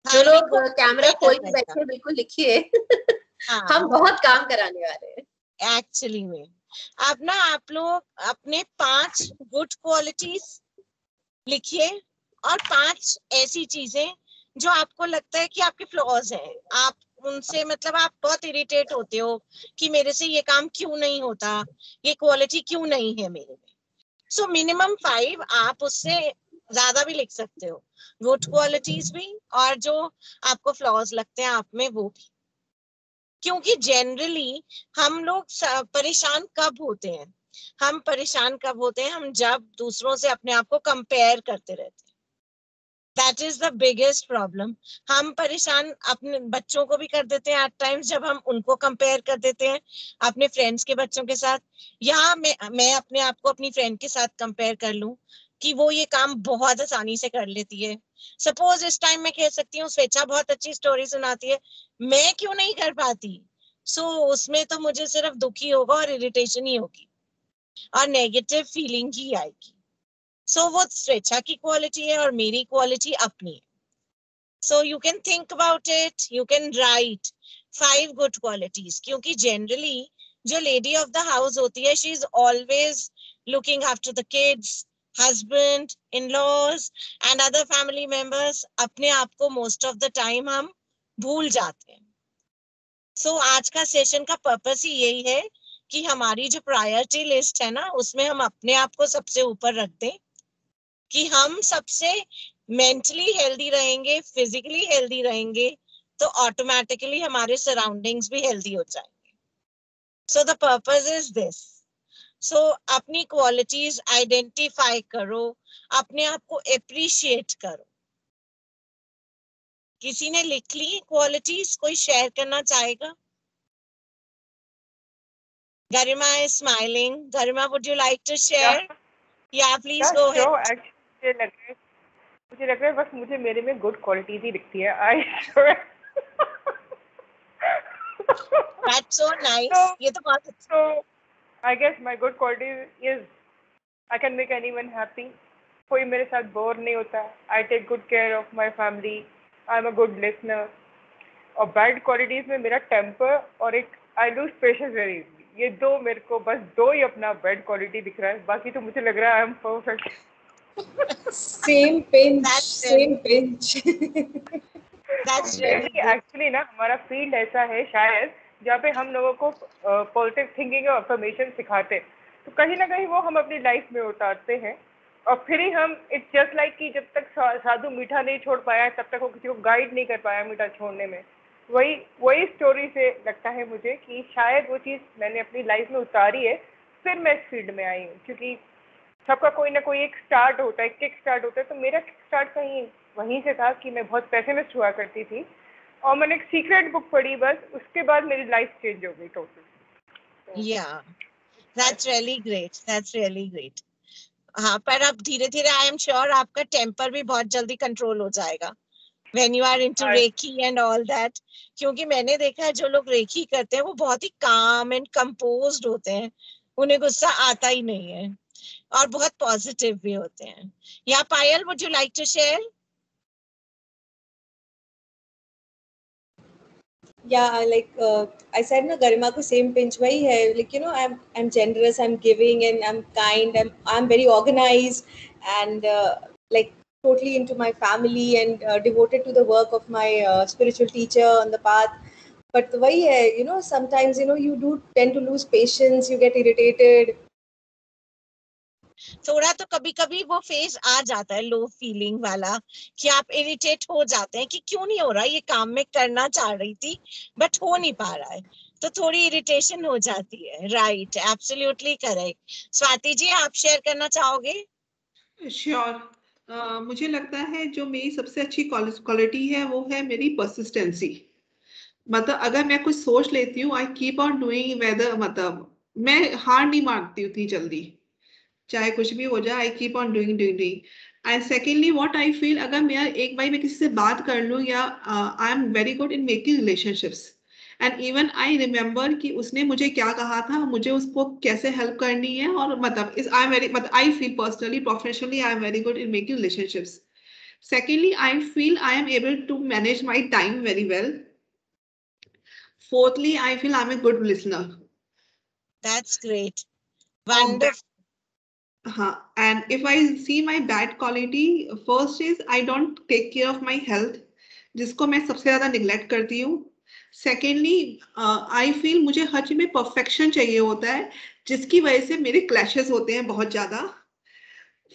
जो लोग कैमरा खोल के बैठे बिल्कुल लिखिए। हम बहुत काम कराने वाले हैं एक्चुअली में। अब ना आप लोग अपने 5 गुड क्वालिटीज लिखिए और 5 ऐसी चीजें जो आपको लगता है कि आपके फ्लॉज हैं, आप उनसे मतलब आप बहुत इरिटेट होते हो कि मेरे से ये काम क्यों नहीं होता, ये क्वालिटी क्यों नहीं है मेरे में। सो मिनिमम 5, आप उससे ज्यादा भी लिख सकते हो, गुड क्वालिटीज भी और जो आपको फ्लॉज लगते हैं आप में वो भी। क्योंकि जनरली हम लोग परेशान कब होते हैं, हम परेशान कब होते हैं, हम जब दूसरों से अपने आप को कंपेयर करते रहते हैं। That is the biggest problem. हम परेशान अपने बच्चों को भी कर देते हैं एट टाइम्स, जब हम उनको कंपेयर कर देते हैं अपने फ्रेंड्स के बच्चों के साथ, या मैं अपने आप को अपनी फ्रेंड के साथ कंपेयर कर लूं कि वो ये काम बहुत आसानी से कर लेती है। सपोज इस टाइम मैं कह सकती हूँ स्वेच्छा बहुत अच्छी स्टोरी सुनाती है, मैं क्यों नहीं कर पाती। सो उसमें तो मुझे सिर्फ दुखी होगा और इरिटेशन ही होगी और नेगेटिव फीलिंग ही आएगी। सो वो स्वेच्छा की क्वालिटी है और मेरी क्वालिटी अपनी है। So you can think about it, you can write 5 good qualities, क्योंकि जनरली जो लेडी ऑफ द हाउस होती है, she is always looking after the kids, husband, in-laws and other family members। अपने आप को most of the time हम भूल जाते हैं। So आज का सेशन का पर्पस ही यही है कि हमारी जो प्रायोरिटी लिस्ट है ना, उसमें हम अपने आप को सबसे ऊपर रख दें कि हम सबसे मेंटली हेल्दी रहेंगे, फिजिकली हेल्दी रहेंगे, तो ऑटोमेटिकली हमारे सराउंडिंग्स भी हेल्दी हो जाएंगे। So the purpose is this। सो अपनी क्वालिटीज आइडेंटिफाई करो, अपने आप को एप्रिशिएट करो। किसी ने लिख ली क्वालिटीज, कोई शेयर करना चाहेगा? Garima is smiling. Garima, would you like to share? या प्लीज गो अहेड। मुझे लग रहा है बस मुझे मेरे में गुड क्वालिटीज ही दिखती है। I sure that's so nice. ये तो बहुत अच्छा। I guess my good quality is I can make anyone happy. कोई मेरे साथ बोर नहीं होता। I take good care of my family. I'm a good listener. और bad qualities में मेरा temper और एक I lose patience very easily। ये 2 मेरे को बस 2 ही अपना bad quality दिख रहा है, बाकी तो मुझे लग रहा है I'm perfect। Same pinch, same pinch। That's really actually ना हमारा फील्ड ऐसा है शायद जहाँ पे हम लोगों को पॉजिटिव थिंकिंग और अफर्मेशन सिखाते हैं, तो कहीं ना कहीं वो हम अपनी लाइफ में उतारते हैं और फिर ही हम इट्स जस्ट लाइक कि जब तक साधु मीठा नहीं छोड़ पाया तब तक वो किसी को गाइड नहीं कर पाया मीठा छोड़ने में। वही स्टोरी से लगता है मुझे कि शायद वो चीज़ मैंने अपनी लाइफ में उतारी है, फिर मैं इस फील्ड में आई हूँ। क्योंकि सबका कोई ना कोई एक स्टार्ट होता है, किक स्टार्ट होता है, तो मेरा किक स्टार्ट कहीं वहीं से था कि मैं बहुत पैसिमिस्ट हुआ करती थी। और मैंने एक सीक्रेट बुक पढ़ी, बस उसके बाद मेरी लाइफ चेंज हो गई total. That's really great, that's really great. हाँ, पर अब धीरे धीरे आई एम श्योर आपका टेम्पर भी बहुत जल्दी कंट्रोल हो जाएगा when you are into reiki and all that, क्योंकि मैंने देखा है जो लोग रेकी करते हैं वो बहुत ही काम एंड कंपोज्ड होते हैं, उन्हें गुस्सा आता ही नहीं है और बहुत पॉजिटिव भी होते हैं। या पायल, would you like to share? Yeah, like I said, na Garima ko same pinch wahi hai. Like, you know, I'm generous, I'm giving, and I'm kind. I'm very organized, and like totally into my family and devoted to the work of my spiritual teacher on the path. But wahi hai, you know, sometimes, you know, you do tend to lose patience, you get irritated. थोड़ा तो कभी कभी वो phase आ जाता है लो feeling वाला, कि आप इरिटेट हो जाते हैं कि क्यों नहीं हो रहा, ये काम मैं करना चाह रही थी बट हो नहीं पा रहा है, तो थोड़ी इरिटेशन हो जाती है। Right, absolutely correct. Swati ji, आप शेयर करना चाहोगे? श्योर। मुझे लगता है जो मेरी सबसे अच्छी क्वालिटी है वो है मेरी परसिस्टेंसी। मतलब अगर मैं कुछ सोच लेती हूँ, I keep on doing, whether मतलब मैं हार नहीं मानती उतनी जल्दी, चाहे कुछ भी हो जाए, आई keep on doing doing doing. And secondly what I feel, अगर मैं एक बार मैं किसी से बात कर लूँ, या I am very good in making relationships, and even I remember कि उसने मुझे क्या कहा था, मुझे उसको कैसे हेल्प करनी है, और मतलब इस आई एम वेरी, मतलब I feel personally professionally I am very good in making relationships. Secondly, I feel I am able to manage my time very well. Fourthly, I feel I'm a good listener. That's great. Wonderful. And if I see my bad quality, first is I don't take care of my health, जिसको मैं सबसे ज्यादा neglect करती हूँ. Secondly, I feel मुझे हर चीज में perfection चाहिए होता है, जिसकी वजह से मेरे clashes होते हैं बहुत ज्यादा.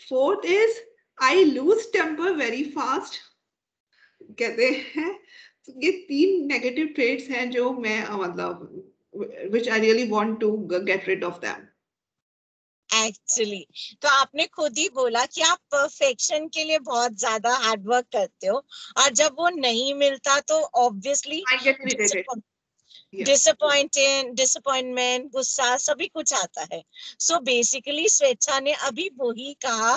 Fourth is I lose temper very fast. कहते हैं ये 3 नेगेटिव ट्रेट्स हैं जो मैं मतलब which I really want to get rid of them. Actually तो आपने खुद ही बोला कि आप परफेक्शन के लिए बहुत ज्यादा हार्ड वर्क करते हो, और जब वो नहीं मिलता तो ऑब्वियसली डिसअपॉइंटमेंट, गुस्सा सभी कुछ आता है। सो बेसिकली स्वेच्छा ने अभी वही कहा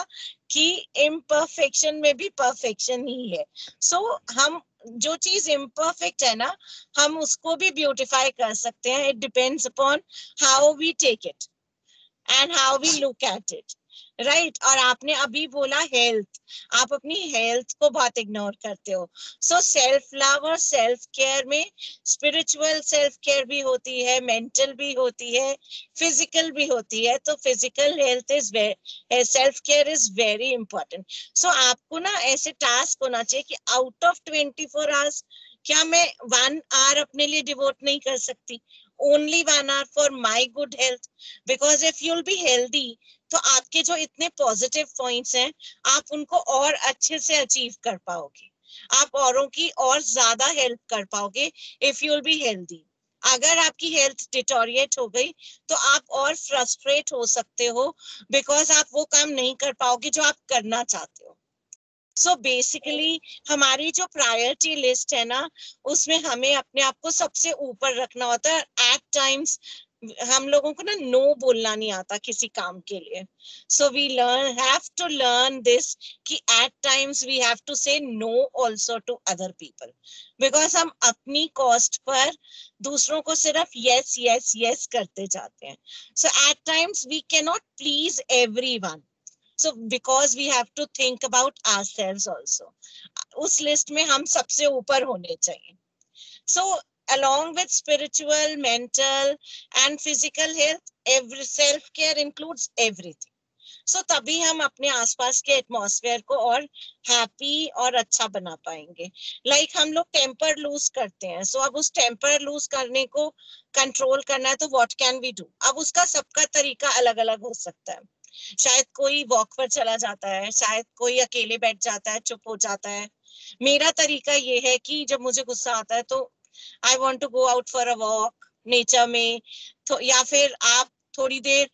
कि इम्परफेक्शन में भी परफेक्शन ही है। सो हम जो चीज इम्परफेक्ट है ना, हम उसको भी ब्यूटिफाई कर सकते हैं। It depends upon how we take it and how we look at it, right? और आपने अभी बोला हेल्थ, आप अपनी हेल्थ को बहुत इग्नोर करते हो। सो सेल्फ लव और सेल्फ केयर में स्पिरिचुअल सेल्फ केयर भी होती है, मेंटल भी होती है, फिजिकल भी होती है। तो physical health is self care is very important. So आपको ना ऐसे टास्क होना चाहिए कि आउट ऑफ 24 आवर्स क्या मैं 1 आवर अपने लिए डिवोट नहीं कर सकती? only 1 hour for my good health, because if you'll be healthy तो आपके जो इतने पॉजिटिव पॉइंट्स हैं आप उनको और अच्छे से अचीव कर पाओगे, आप औरों की और ज्यादा हेल्प कर पाओगे if you'll be healthy। अगर आपकी हेल्थ डिटोरिएट हो गई तो आप और फ्रस्ट्रेट हो सकते हो, बिकॉज आप वो काम नहीं कर पाओगे जो आप करना चाहते हो। सो बेसिकली हमारी जो प्रायोरिटी लिस्ट है ना, उसमें हमें अपने आप को सबसे ऊपर रखना होता है। एट टाइम्स हम लोगों को ना नो बोलना नहीं आता किसी काम के लिए। So we have to learn this कि at times we have to say no also to other people, because हम अपनी कॉस्ट पर दूसरों को सिर्फ यस यस यस करते जाते हैं। So at times we can not please everyone, so because we have to think about ourselves also। उस list में हम सबसे ऊपर होने चाहिए। so along with spiritual, mental and physical health, every self care includes everything। so तभी हम अपने आसपास के एटमॉस्फेयर को और हैप्पी और अच्छा बना पाएंगे। लाइक हम लोग टेम्पर लूज करते हैं, सो अब उस टेम्पर लूज करने को कंट्रोल करना है तो व्हाट कैन वी डू? अब उसका सबका तरीका अलग अलग हो सकता है। शायद कोई वॉक पर चला जाता है, शायद कोई अकेले बैठ जाता है, चुप हो जाता है। मेरा तरीका ये है कि जब मुझे गुस्सा आता है तो I want to go out for a walk nature में, तो या फिर आप थोड़ी देर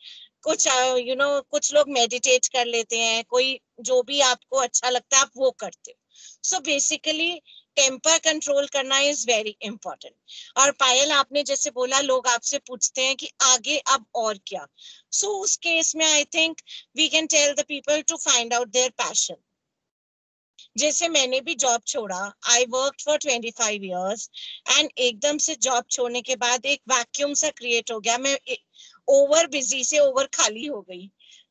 कुछ कुछ लोग मेडिटेट कर लेते हैं, कोई जो भी आपको अच्छा लगता है आप वो करते हो। सो बेसिकली टेम्पर कंट्रोल करना इज वेरी इंपॉर्टेंट। और पायल, आपने जैसे बोला लोग आपसे पूछते हैं कि आगे अब और क्या, सो उस केस में I think we can tell the people to find out their passion. जैसे मैंने भी जॉब छोड़ा, I work for 25 years and एकदम से जॉब छोड़ने के बाद एक वैक्यूम सा क्रिएट हो गया, मैं ओवर बिजी से ओवर खाली हो गई।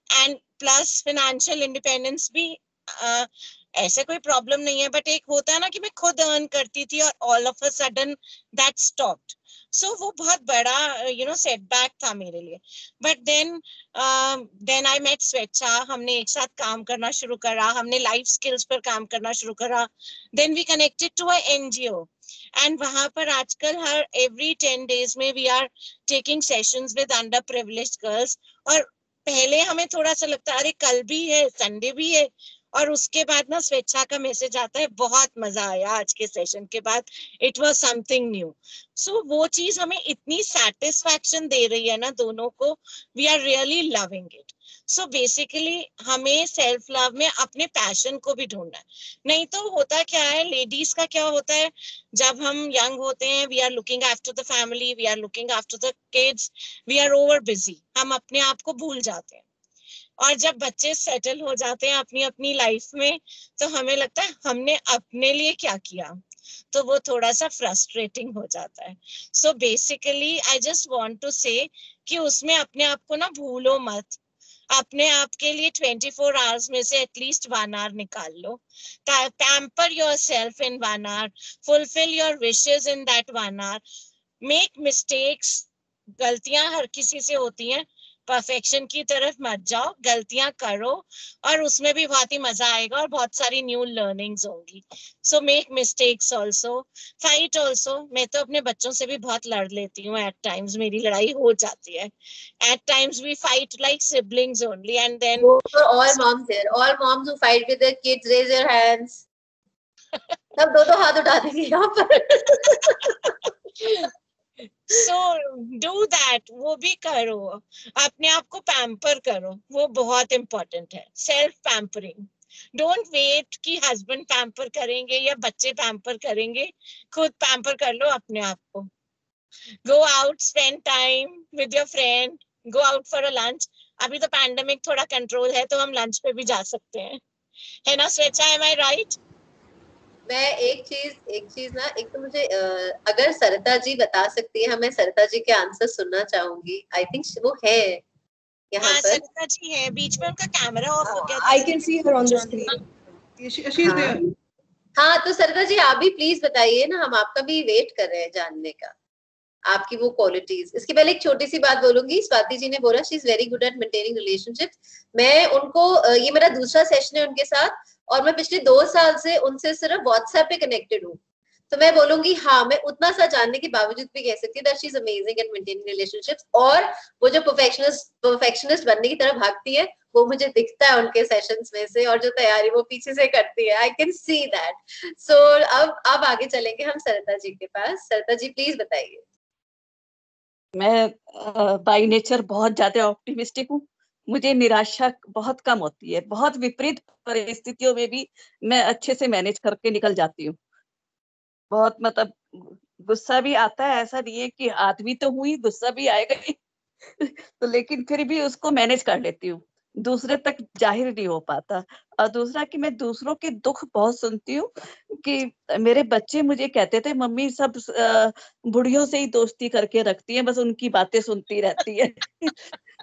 एंड प्लस फाइनेंशियल इंडिपेंडेंस भी ऐसे कोई प्रॉब्लम नहीं है, बट एक होता है ना कि मैं खुद अर्न करती थी और all of a sudden that stopped. So वो बहुत बड़ा सेटबैक था मेरे लिए। बट देन आई मेट स्वेच्छा, हमने एक साथ काम करना शुरू करा, हमने लाइफ स्किल्स पर काम करना शुरू करा। Then we connected to a NGO and वहां पर आजकल हर एवरी 10 days में we are taking sessions with underprivileged girls. और पहले हमें थोड़ा सा लगता है अरे कल भी है, संडे भी है, और उसके बाद ना स्वेच्छा का मैसेज आता है बहुत मजा आया आज के सेशन के बाद, इट वाज समथिंग न्यू। सो वो चीज हमें इतनी सेटिस्फैक्शन दे रही है ना दोनों को, we are really loving it. So basically हमें सेल्फ लव में अपने पैशन को भी ढूंढना है। नहीं तो होता क्या है, लेडीज का क्या होता है, जब हम यंग होते हैं we are looking after the family, we are looking after the kids, we are over busy, हम अपने आप को भूल जाते हैं। और जब बच्चे सेटल हो जाते हैं अपनी अपनी लाइफ में, तो हमें लगता है हमने अपने लिए क्या किया, तो वो थोड़ा सा फ्रस्ट्रेटिंग हो जाता है। So basically I just want to say कि उसमें अपने आप को ना भूलो मत, अपने आप के लिए 24 hours में से एटलीस्ट 1 hour निकाल लो, pamper yourself in 1 hour, fulfil your wishes in that 1 hour, make mistakes, गलतियां हर किसी से होती हैं, परफेक्शन की तरफ मत जाओ, गलतियां करो और उसमें भी बहुत ही मजा आएगा और बहुत सारी न्यू लर्निंग्स होंगी। So make mistakes also, fight also. मैं तो अपने बच्चों से भी बहुत लड़ लेती हूँ, एट टाइम्स मेरी लड़ाई हो जाती है, at times we fight like siblings only and then all moms here, all moms who fight with their kids, raise your hands. सब दो हाथ उठा देंगे यहाँ पर। सो डू दैट, वो भी करो, अपने आप को पैम्पर करो, वो बहुत इंपॉर्टेंट है, सेल्फ पैम्परिंग। डोंट वेट कि हस्बैंड पैम्पर करेंगे या बच्चे पैम्पर करेंगे, खुद पैम्पर कर लो अपने आप को। Go out, spend time with your friend, go out for a lunch. अभी तो पैंडेमिक थोड़ा कंट्रोल है तो हम लंच पे भी जा सकते हैं, है ना स्वेच्छा, एम आई राइट? मैं एक चीज ना, एक तो मुझे अगर सरिता जी बता सकती है, मैं सरिता जी के आंसर सुनना चाहूंगी। आई थिंक वो है यहाँ पर। सरिता जी है, बीच में उनका कैमरा ऑफ हो गया था। I can see her on the screen. हाँ, तो सरिता जी आप भी प्लीज बताइए ना, हम आपका भी वेट कर रहे हैं जानने का, आपकी वो क्वालिटीज। इसके पहले एक छोटी सी बात बोलूंगी, स्वाति जी ने बोला she is very good at maintaining relationships. मैं उनको ये मेरा दूसरा सेशन है उनके साथ, और मैं पिछले 2 साल से उनसे सिर्फ व्हाट्सएप पे कनेक्टेड हूँ। तो मैं बोलूंगी हाँ, मैं उतना सा जानने के बावजूद भी कह सकती हूँ that she is amazing eight maintaining relationships. और वो जो परफेक्शनिस्ट बनने की तरफ भागती है, वो मुझे दिखता है उनके सेशंस में से, और जो तैयारी वो पीछे से करती है, आई कैन सी दैट। सो अब आगे चलेंगे हम सरिता जी के पास। सरिता जी प्लीज बताइए। मैं बाय नेचर बहुत ज्यादा ऑप्टिमिस्टिक हूँ, मुझे निराशा बहुत कम होती है, बहुत विपरीत परिस्थितियों में भी मैं अच्छे से मैनेज करके निकल जाती हूँ। बहुत मतलब गुस्सा भी आता है, ऐसा नहीं है कि आदमी तो हुई, गुस्सा भी आएगा ही तो लेकिन फिर भी उसको मैनेज कर लेती हूँ, दूसरे तक जाहिर नहीं हो पाता। और दूसरा कि मैं दूसरों के दुख बहुत सुनती हूँ, कि मेरे बच्चे मुझे कहते थे मम्मी सब बुढ़ियों से ही दोस्ती करके रखती है, बस उनकी बातें सुनती रहती है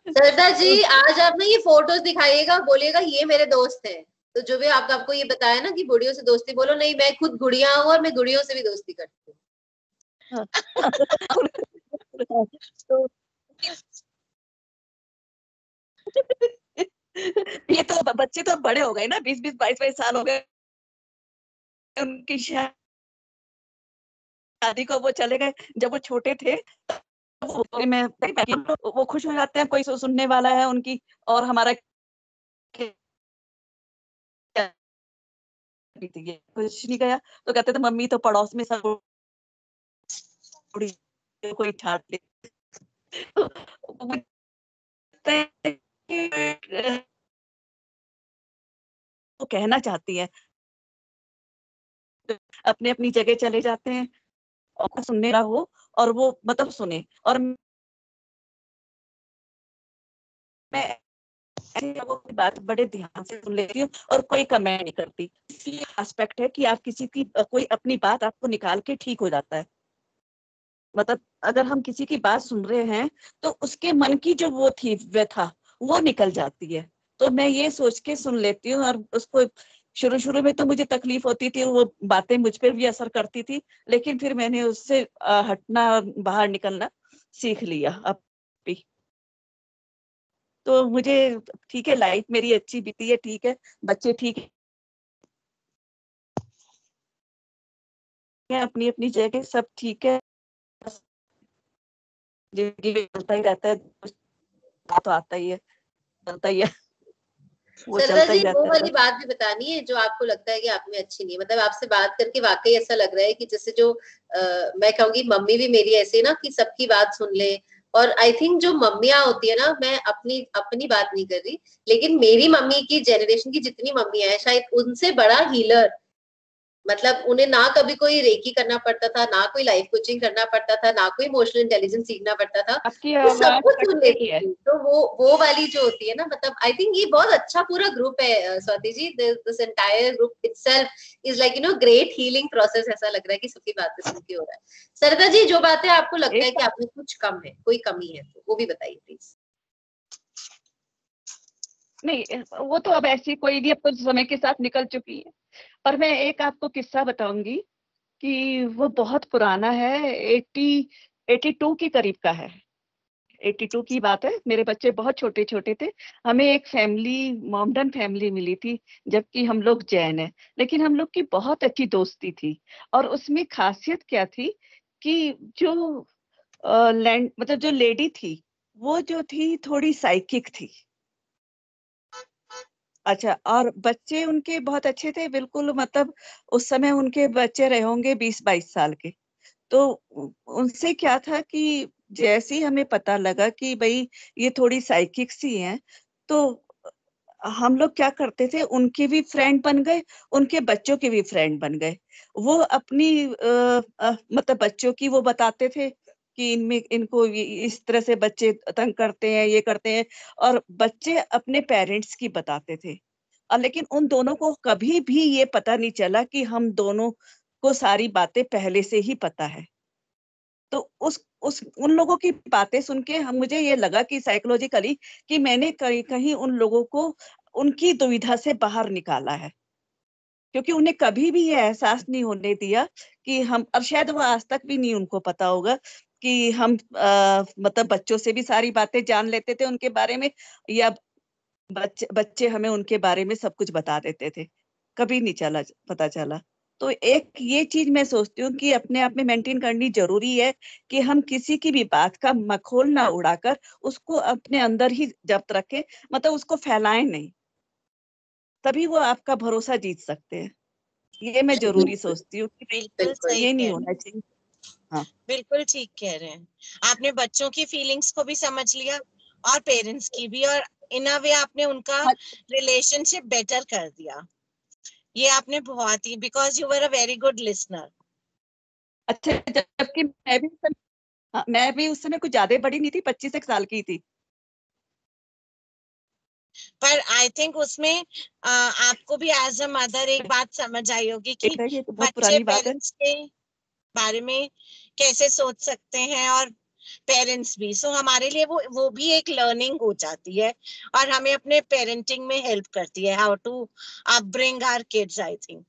सरिता जी आज आप ना ये फोटोज दिखाइएगा, बोलिएगा ये मेरे दोस्त हैं। तो जो भी आपको ये बताया ना कि गुड़ियों से दोस्ती, बोलो नहीं मैं खुद गुड़िया हूँ और मैं गुड़ियों से भी दोस्ती करती हूँ। तो ये तो बच्चे तो बड़े हो गए ना, 20-20, 22-22 साल हो गए उनकी शादी को, वो चले गए। जब वो छोटे थे वो खुश हो जाते हैं, कोई सुनने वाला है उनकी, और हमारा कुछ नहीं गया तो कहते थे मम्मी तो पड़ोस में सब कोई छाट ले वो कहना चाहती है अपने अपनी जगह चले जाते हैं और सुनने रहा हो और वो मतलब सुने। और मैं ऐसे लोगों की बात बड़े ध्यान से सुन लेती हूँ और कोई कमेंट नहीं करती। इसलिए एस्पेक्ट है कि आप किसी की कोई अपनी बात आपको निकाल के ठीक हो जाता है। मतलब अगर हम किसी की बात सुन रहे हैं तो उसके मन की जो वो थी व्यथा वो निकल जाती है। तो मैं ये सोच के सुन लेती हूँ। और उसको शुरू शुरू में तो मुझे तकलीफ होती थी, वो बातें मुझ पर भी असर करती थी, लेकिन फिर मैंने उससे हटना, बाहर निकलना सीख लिया अब भी। तो मुझे ठीक है, लाइफ मेरी अच्छी बीती है, ठीक है, बच्चे ठीक है, अपनी अपनी जगह सब ठीक है, जिंदगी में चलता ही रहता है, तो आता ही है, चलता ही है, वो सरदा चलता जी, ही वो रहता है वाली बस। बात भी बतानी है जो आपको लगता है कि आप में अच्छी नहीं, मतलब आपसे बात करके वाकई ऐसा लग रहा है कि जैसे जो मैं कहूंगी मम्मी भी मेरी ऐसे ना कि सबकी बात सुन ले। और आई थिंक जो मम्मियां होती है ना, मैं अपनी अपनी बात नहीं कर रही, लेकिन मेरी मम्मी की जनरेशन की जितनी मम्मियां हैं शायद उनसे बड़ा हीलर, मतलब उन्हें ना कभी कोई रेकी करना पड़ता था, ना कोई लाइफ कोचिंग करना पड़ता था, ना कोई इमोशनल इंटेलिजेंस सीखना पड़ता था, आपकी वो सब आवाज कुछ कट सुन रही लेती है। थी। तो वो वाली जो होती है ना, मतलब आई थिंक ये बहुत अच्छा पूरा ग्रुप है Swati ji. This entire group itself is like great healing process. ऐसा लग रहा है कि सबकी बातें सुन के हो रहा है। सरदा जी, जो बातें आपको लगता है एक कि आप में कुछ कम है, कोई कमी है, तो वो भी बताइए प्लीज। नहीं, वो तो अब ऐसी कोई नहीं, अब तो समय के साथ निकल चुकी है। पर मैं एक आपको किस्सा बताऊंगी कि वो बहुत पुराना है, 82 के करीब का है। 82 की बात है, मेरे बच्चे बहुत छोटे छोटे थे। हमें एक फैमिली, मॉमडन फैमिली मिली थी, जबकि हम लोग जैन हैं, लेकिन हम लोग की बहुत अच्छी दोस्ती थी। और उसमें खासियत क्या थी कि जो लैंड मतलब जो लेडी थी, वो जो थी थोड़ी साइकिक थी। अच्छा, और बच्चे उनके बहुत अच्छे थे, बिल्कुल मतलब उस समय उनके बच्चे रहे होंगे 20-22 साल के। तो उनसे क्या था कि जैसे ही हमें पता लगा कि भाई ये थोड़ी साइकिक सी हैं, तो हम लोग क्या करते थे, उनके भी फ्रेंड बन गए, उनके बच्चों के भी फ्रेंड बन गए। वो अपनी मतलब बच्चों की वो बताते थे कि इनमें इनको इस तरह से बच्चे तंग करते हैं, ये करते हैं, और बच्चे अपने पेरेंट्स की बताते थे। और लेकिन उन दोनों को कभी भी ये पता नहीं चला कि हम दोनों को सारी बातें पहले से ही पता है। तो उस उन लोगों की बातें सुन के हम मुझे ये लगा कि साइकोलॉजिकली कि मैंने कहीं कहीं उन लोगों को उनकी दुविधा से बाहर निकाला है, क्योंकि उन्हें कभी भी ये एहसास नहीं होने दिया कि हम, और शायद वो आज तक भी नहीं उनको पता होगा कि हम मतलब बच्चों से भी सारी बातें जान लेते थे उनके बारे में, या बच्चे बच्चे हमें उनके बारे में सब कुछ बता देते थे। कभी नहीं पता चला। तो एक ये चीज मैं सोचती हूँ कि अपने आप में मेंटेन करनी जरूरी है कि हम किसी की भी बात का मखौल ना उड़ाकर उसको अपने अंदर ही जब्त रखें, मतलब उसको फैलाएं नहीं, तभी वो आपका भरोसा जीत सकते हैं। ये मैं जरूरी सोचती हूँ कि बिल्कुल सही ये नहीं कह रहे होना हैं, चाहिए। हाँ, बिल्कुल ठीक कह रहे हैं। आपने बच्चों की फीलिंग्स को भी समझ लिया और पेरेंट्स की भी, और इन अ वे आपने उनका हाँ, रिलेशनशिप बेटर कर दिया। ये आपने बहुत ही, because you were a very good listener. अच्छा, जबकि मैं भी उस समय कुछ ज्यादा बड़ी नहीं थी, 25 साल की थी। पर आई थिंक उसमें आपको भी एज अ मदर एक बात समझ आई होगी कि ये तो बहुत बच्चे पुरानी बात है। पेरेंट्स के बारे में कैसे सोच सकते हैं, और पेरेंट्स भी। सो हमारे लिए वो भी एक लर्निंग हो जाती है, और हमें अपने पेरेंटिंग में हेल्प करती है, how to upbring our kids. I think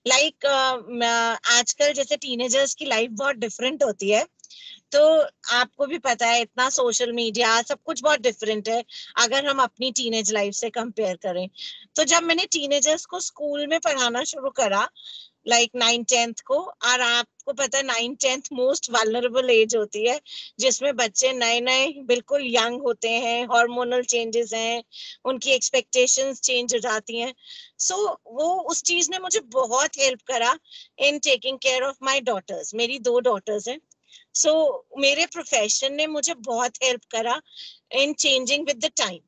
like आजकल जैसे टीनेजर्स की लाइफ बहुत डिफरेंट होती है, तो आपको भी पता है इतना सोशल मीडिया सब कुछ बहुत डिफरेंट है अगर हम अपनी टीनेज लाइफ से कंपेयर करें। तो जब मैंने टीनेजर्स को स्कूल में पढ़ाना शुरू करा, लाइक 9th-10th को, और आपको पता है 9th-10th मोस्ट वल्नरेबल एज होती है, जिसमें बच्चे नए नए बिल्कुल यंग होते हैं, हार्मोनल चेंजेस हैं, उनकी एक्सपेक्टेशंस चेंज हो जाती हैं। सो वो उस चीज ने मुझे बहुत हेल्प करा in taking care of my daughters. मेरी 2 डॉटर्स हैं। सो मेरे प्रोफेशन ने मुझे बहुत हेल्प करा इन चेंजिंग विद द टाइम।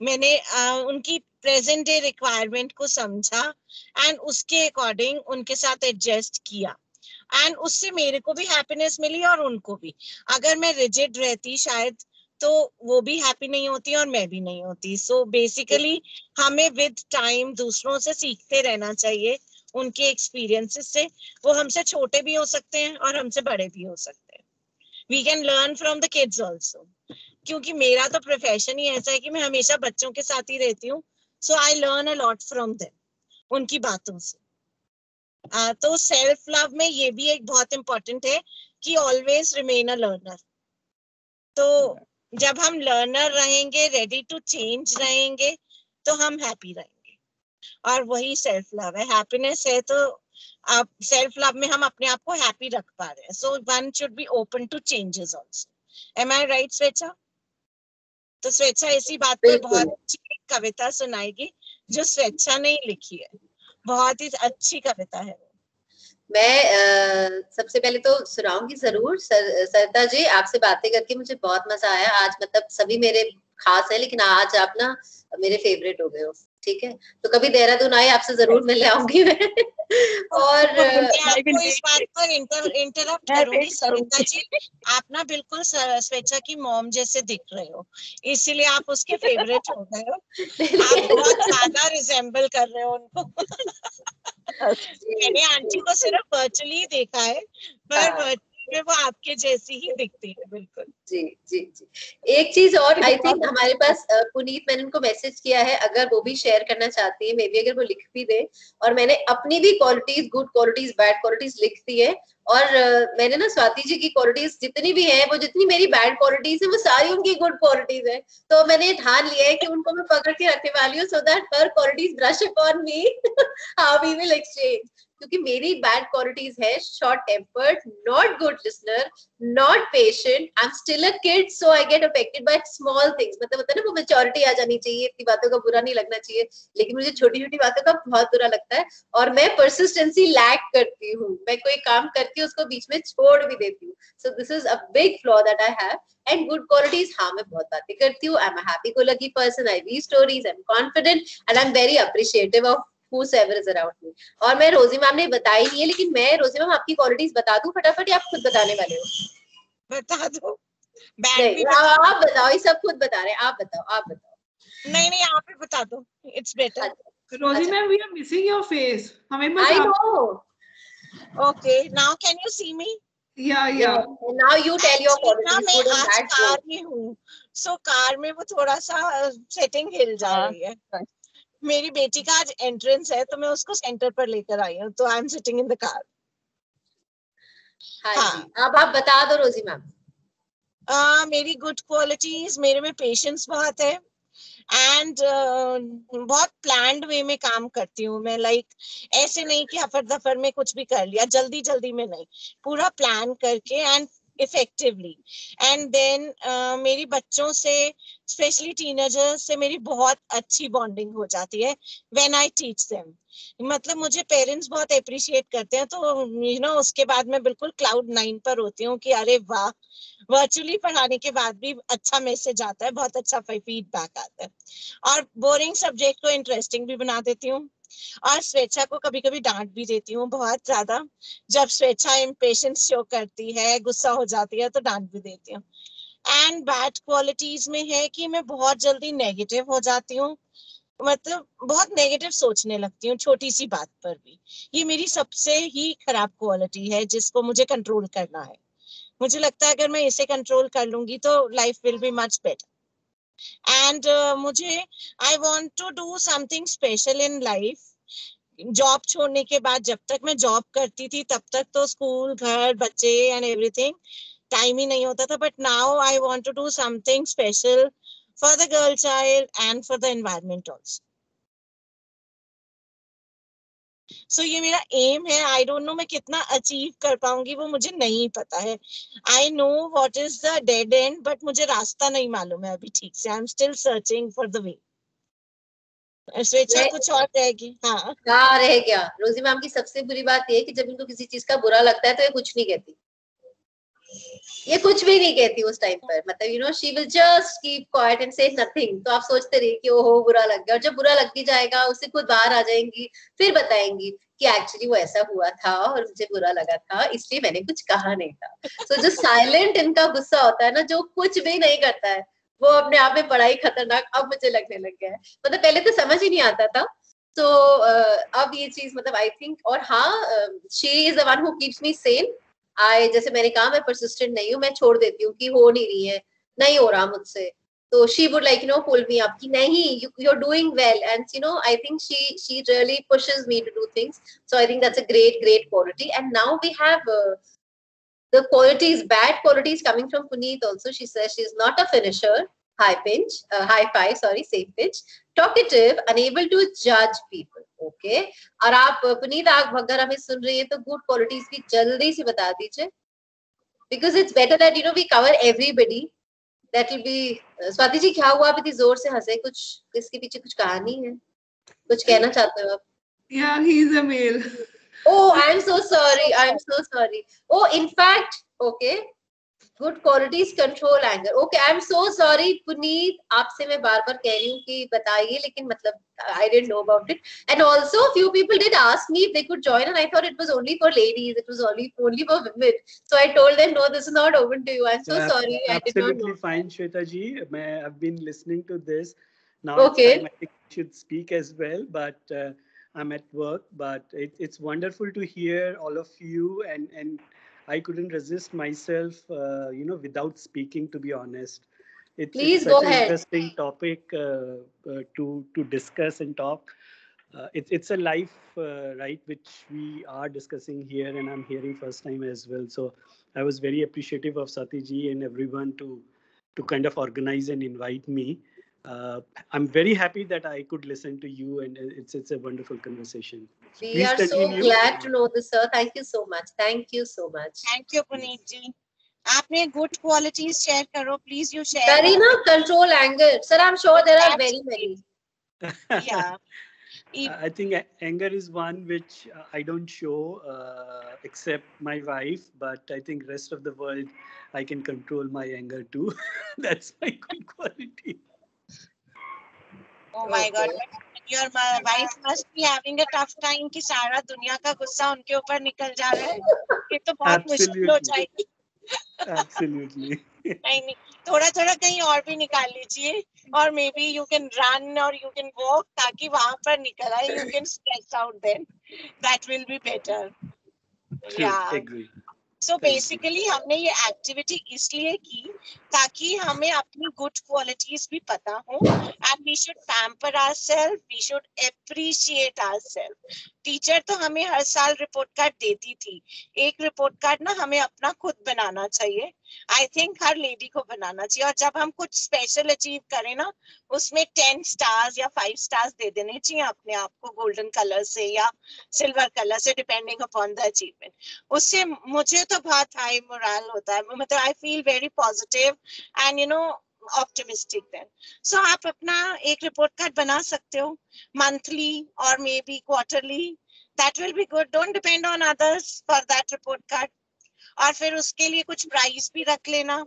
मैंने उनकी प्रेजेंट डे रिक्वायरमेंट को समझा एंड उसके अकॉर्डिंग उनके साथ एडजस्ट किया एंड उससे मेरे को भी हैप्पीनेस मिली और उनको भी। अगर मैं रिजिड रहती शायद तो वो भी हैप्पी नहीं होती और मैं भी नहीं होती। सो बेसिकली हमें विद टाइम दूसरों से सीखते रहना चाहिए, उनके एक्सपीरियंसेस से। वो हमसे छोटे भी हो सकते हैं और हमसे बड़े भी हो सकते हैं। We can learn from the kids also, क्योंकि मेरा तो प्रोफेशन ही ऐसा है कि मैं हमेशा बच्चों के साथ ही रहती हूँ। So I learn a lot from them, उनकी बातों से। तो सेल्फ लव में ये भी एक बहुत इंपॉर्टेंट है कि ऑलवेज रिमेन अ लर्नर। तो जब हम लर्नर रहेंगे, रेडी टू चेंज रहेंगे, तो हम हैप्पी रहेंगे, और वही सेल्फ लव है। हैप्पीनेस है तो आप सेल्फ लव में हम अपने आप को हैप्पी रख पा रहे हैं। So one should be open to changes also. Am I right Swechha? तो स्वेच्छा इसी बात पर बहुत अच्छी कविता सुनाएगी जो स्वेच्छा ने लिखी है। बहुत ही अच्छी कविता है। मैं सबसे पहले तो सुनाऊंगी जरूर। सरिता जी, आपसे बातें करके मुझे बहुत मजा आया आज। मतलब सभी मेरे खास है, लेकिन आज आप ना मेरे फेवरेट हो गए हो। ठीक है, तो कभी देहरादून आए आपसे जरूर मिलने आऊंगी मैं। और आपको इस बात पर इंटरप्ट करूंगी सरिता जी, आप ना बिल्कुल स्वेच्छा की मॉम जैसे दिख रहे हो, इसीलिए आप उसके फेवरेट हो गए हो। आप बहुत ज्यादा रिजेंबल कर रहे हो उनको। मैंने आंटी को सिर्फ वर्चुअली देखा है, पर वर्चुअली में वो आपके जैसी ही दिखती है बिल्कुल। जी जी जी। एक चीज और, आई थिंक हमारे पास पुनीत, मैंने उनको मैसेज किया है, अगर वो भी शेयर करना चाहती है, मे बी अगर वो लिख भी दे। और मैंने अपनी भी qualities, good qualities, bad qualities लिख दी है। और मैंने ना स्वाति जी की क्वालिटीज जितनी भी है, वो जितनी मेरी बैड क्वालिटीज है, वो सारी उनकी गुड क्वालिटीज है। तो मैंने ठान लिया है कि उनको मैं पकड़ के रखने वाली हूँ, so that her qualities brush upon me, how we will exchange. क्योंकि मेरी बैड क्वालिटीज है short tempered, not good listener, not patient, I am still a kid, so I get affected by small things. मतलब होता है ना, वो maturity आ जानी चाहिए, इतनी बातों का बुरा नहीं लगना चाहिए, लेकिन मुझे छोटी छोटी बातों का बहुत बुरा लगता है। और मैं परसिस्टेंसी लैक करती हूँ, मैं कोई काम करती हूँ उसको बीच में छोड़ भी देती हूँ। So this is a big flaw that I have. And good qualities, हाँ मैं बहुत बातें करती हूँ, I am a happy go lucky person, I read stories, I am confident and I am very appreciative of whosoever is around me। और मैं, रोजी ma'am ने बताई नहीं है, लेकिन मैं रोजी मैम आपकी क्वालिटीज बता दूं फटाफट, या आप खुद बताने वाले हो? बता दो। नहीं, आप बताओ, ये सब खुद बता रहे हैं, आप बताओ, आप बताओ। नहीं आप ही बता दो, it's better. Rosy ma'am, we are missing your face, हमें मत। I know. Okay, now can you see me? या now you tell your qualities, good and bad. Car में हूँ, सो कार में वो थोड़ा सा सेटिंग हिल जा रही है। मेरी बेटी का आज एंट्रेंस है, तो मैं उसको सेंटर पर लेकर आई हूँ, तो I am sitting in the car. हाँ, अब आप बता दो रोजी मैम। मेरी गुड क्वालिटीज, मेरे में पेशेंस बहुत है एंड बहुत प्लान्ड वे में काम करती हूँ मैं। लाइक ऐसे नहीं कि हफर दफर में कुछ भी कर लिया, जल्दी जल्दी में नहीं, पूरा प्लान करके एंड इफेक्टिवली। एंड देन मेरी बच्चों से, स्पेशली टीनेजर्स से मेरी बहुत अच्छी बॉन्डिंग हो जाती है व्हेन आई टीच देम। मतलब मुझे पेरेंट्स बहुत अप्रिशिएट करते हैं, तो यू नो उसके बाद मैं बिल्कुल क्लाउड 9 पर होती हूँ कि अरे वाह, वर्चुअली पढ़ाने के बाद भी अच्छा मैसेज आता है, बहुत अच्छा फीडबैक आता है, और बोरिंग सब्जेक्ट को इंटरेस्टिंग भी बना देती हूँ। और स्वेच्छा को कभी कभी डांट भी देती हूँ बहुत ज्यादा, जब स्वेच्छा इम्पेशेंस शो करती है, गुस्सा हो जाती है, तो डांट भी देती हूँ। एंड बैड क्वालिटीज में है कि मैं बहुत जल्दी नेगेटिव हो जाती हूँ, मतलब बहुत नेगेटिव सोचने लगती हूँ छोटी सी बात पर भी। ये मेरी सबसे ही खराब क्वालिटी है जिसको मुझे कंट्रोल करना है। मुझे लगता है अगर मैं इसे कंट्रोल कर लूंगी तो life will be much better. And मुझे, I want to do something special in life. Job छोड़ने के बाद, जब तक मैं जॉब करती थी तब तक तो स्कूल, घर, बच्चे एंड एवरीथिंग टाइम ही नहीं होता था, but now I want to do something special for the girl child and for the environment also. So ये मेरा एम है। आई डोंट नो मैं कितना अचीव कर पाऊंगी, वो मुझे नहीं पता है। I know what is the dead and, but मुझे रास्ता नहीं मालूम है अभी ठीक से। आई am still searching for the way. स्वेच्छा कुछ और रहेगी? हाँ रह गया। रोजी मैम की सबसे बुरी बात ये है कि जब इनको किसी चीज का बुरा लगता है तो ये कुछ नहीं कहती। ये कुछ भी नहीं कहती उस टाइम पर, मतलब you know she will just keep quiet and से नथिंग। तो आप सोचते रहिए कि ओहो बुरा लग गया, और जब बुरा लग भी जाएगा उससे खुद बाहर आ जाएंगी, फिर बताएंगी कि एक्चुअली वो ऐसा हुआ था और मुझे बुरा लगा था, इसलिए मैंने कुछ कहा नहीं था। सो जो साइलेंट इनका गुस्सा होता है ना, जो कुछ भी नहीं करता है, वो अपने आप में बड़ा ही खतरनाक अब मुझे लगने लग गया है। मतलब पहले तो समझ ही नहीं आता था, तो अब ये चीज मतलब आई थिंक, और हाँ she is the one who keeps me Sen. जैसे मैंने कहा मैं परसिस्टेंट नहीं हूँ, मैं छोड़ देती हूँ कि हो नहीं रही है, नहीं हो रहा मुझसे, तो she would like you know pull me up कि नहीं you are doing well, and you know I think she really pushes me to do things. So I think that's a great quality. And now we have the qualities, bad qualities coming from Puneet also. She says she's not a finisher, high five, sorry, safe pitch, talkative, unable to judge people. Okay. और आप पुनीत आप अगर हमें सुन रही है तो good qualities भी जल्दी से बता दीजिए, because it's better that you know we cover everybody. That will be Swati ji क्या हुआ, आप इतनी जोर से हंसे, कुछ इसके पीछे कुछ कहानी है, कुछ कहना चाहते हो आप? Yeah, he is a male. Oh, I'm so sorry. Oh, in fact, okay. Good qualities, control anger. Okay, I'm so sorry, Puneet. आपसे मैं बार-बार कह रही हूँ कि बताइए, लेकिन मतलब I didn't know about it. And also, few people did ask me if they could join, and I thought it was only for ladies. It was only for women. So I told them, no, this is not open to you. I'm so sorry. I did not know. Absolutely fine, Shweta ji. I've been listening to this. Now Okay. it's time I think I should speak as well, but I'm at work. But it's wonderful to hear all of you, and I couldn't resist myself, you know, without speaking, to be honest. Please it's go such an ahead. interesting topic to discuss and talk. It's a life, right, which we are discussing here, and I'm hearing first time as well. So I was very appreciative of Sati ji and everyone to kind of organize and invite me. I'm very happy that I could listen to you, and it's a wonderful conversation. We Please are continue. so glad to know this, sir. Thank you so much. Thank you so much. Thank you Puneet ji. आपने good qualities share करो, please you share. Karina, control anger. Sir, I'm sure there are very many. Yeah. I think anger is one which I don't show except my wife, but I think rest of the world I can control my anger too. That's my good quality. Oh my God, your wife must be having a tough time कि सारा दुनिया का गुस्सा उनके ऊपर निकल जा रहा है। ये तो बहुत मुश्किल हो जाएगी। Absolutely. नहीं, थोड़ा थोड़ा कहीं और भी निकाल लीजिए, और maybe you can run और यू कैन वॉक, ताकि वहां पर निकल आए, you can stretch out, then that will be better. Yeah agree. So basically हमने ये एक्टिविटी इसलिए की ताकि हमें अपनी गुड क्वालिटीज भी पता हो, and we should pamper ourselves, we should appreciate ourselves. Teacher तो हमें हर साल रिपोर्ट कार्ड देती थी, एक रिपोर्ट कार्ड ना हमें अपना खुद बनाना चाहिए। आई थिंक हर लेडी को बनाना चाहिए, और जब हम कुछ स्पेशल अचीव करें ना, उसमें 10 स्टार्स या 5 स्टार्स दे देने चाहिए अपने आप को, गोल्डन कलर से या सिल्वर कलर से, डिपेंडिंग अपॉन द अचीवमेंट। उससे मुझे तो बहुत हाई मोरल होता है, मतलब I feel very positive and you know optimistic then. So आप अपना एक रिपोर्ट कार्ड बना सकते हो, मंथली और may be quarterly, that will be good. Don't depend on others for that report card. और फिर उसके लिए कुछ प्राइस भी रख लेना।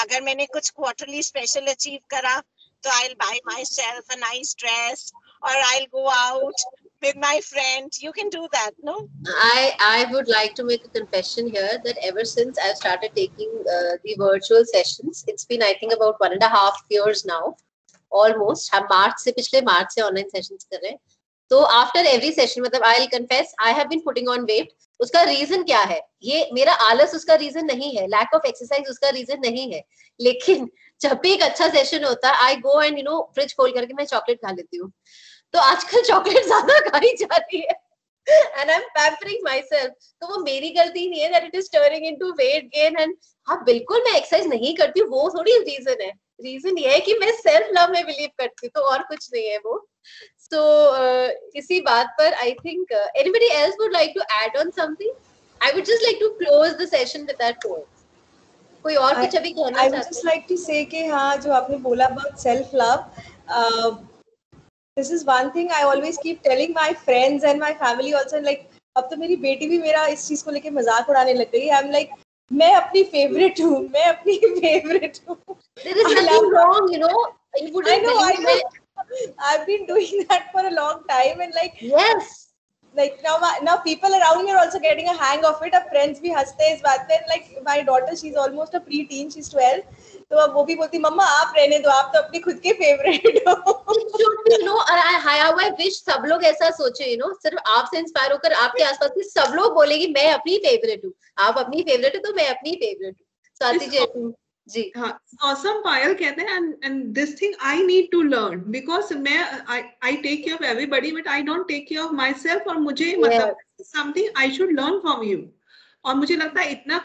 अगर मैंने कुछ क्वार्टरली स्पेशल अचीव करा तो I will buy myself a nice dress, और I will go out with my friend. You can do that, no? I would like to make a confession here that ever since I've started taking the virtual sessions, it's been I think about 1.5 years now, almost. हम पिछले मार्च से online sessions कर रहे हैं। तो after every session, मतलब I will confess, I have been putting on weight. उसका reason क्या है? ये मेरा आलस उसका रीजन नहीं है, लैक ऑफ एक्सरसाइज उसका रीजन नहीं है, लेकिन जब भी एक अच्छा सेशन होता है, I go and you know fridge खोल करके मैं चॉकलेट खा लेती हूँ। तो आजकल चॉकलेट ज्यादा खाई जा रही है, and I'm pampering myself. तो वो मेरी गलती नहीं है that it is turning into weight gain, and हाँ बिल्कुल मैं एक्सरसाइज नहीं करती हूँ, वो थोड़ी रीजन है। रीजन ये है कि मैं सेल्फ लव में बिलीव करती हूँ, तो और कुछ नहीं है वो। So इसी बात पर I think anybody else would like to add on something? I would just like to close the session with that quote. कोई और कुछ अभी कहना चाहते हैं? I would just like to say कि हाँ जो आपने बोला about self love, this is one thing I always keep telling my friends and my family also, like अब तो मेरी बेटी भी मेरा इस चीज को लेके मजाक उड़ाने लग गई। I'm like, मैं अपनी फेवरेट हूँ, मैं अपनी फेवरेट हूँ. There is nothing wrong, you know. You wouldn't I know. believe I've been doing that for a long time, and like yes. Like now people around me are also getting a hang of it. अब friends भी हंसते हैं इस बात पे. Like my daughter, she's almost a pre-teen, she's 12. तो अब वो भी बोलती मम्मा आप रहने दो, आप तो अपनी खुद के फेवरेट हो. It should be, you know, I wish सब लोग ऐसा सोचे, you know, सिर्फ आपसे इंस्पायर होकर आपके आसपास के सब लोग बोलेंगे मैं अपनी फेवरेट हूँ, आप अपनी फेवरेट हो तो मैं अपनी फेवरेट हूँ. स्वाति जी हाँ, awesome पायल कहते हैं and this thing I need to learn because I take care of everybody but I don't take care of myself और मुझे मतलब something I should learn from you. और मुझे लगता है इतना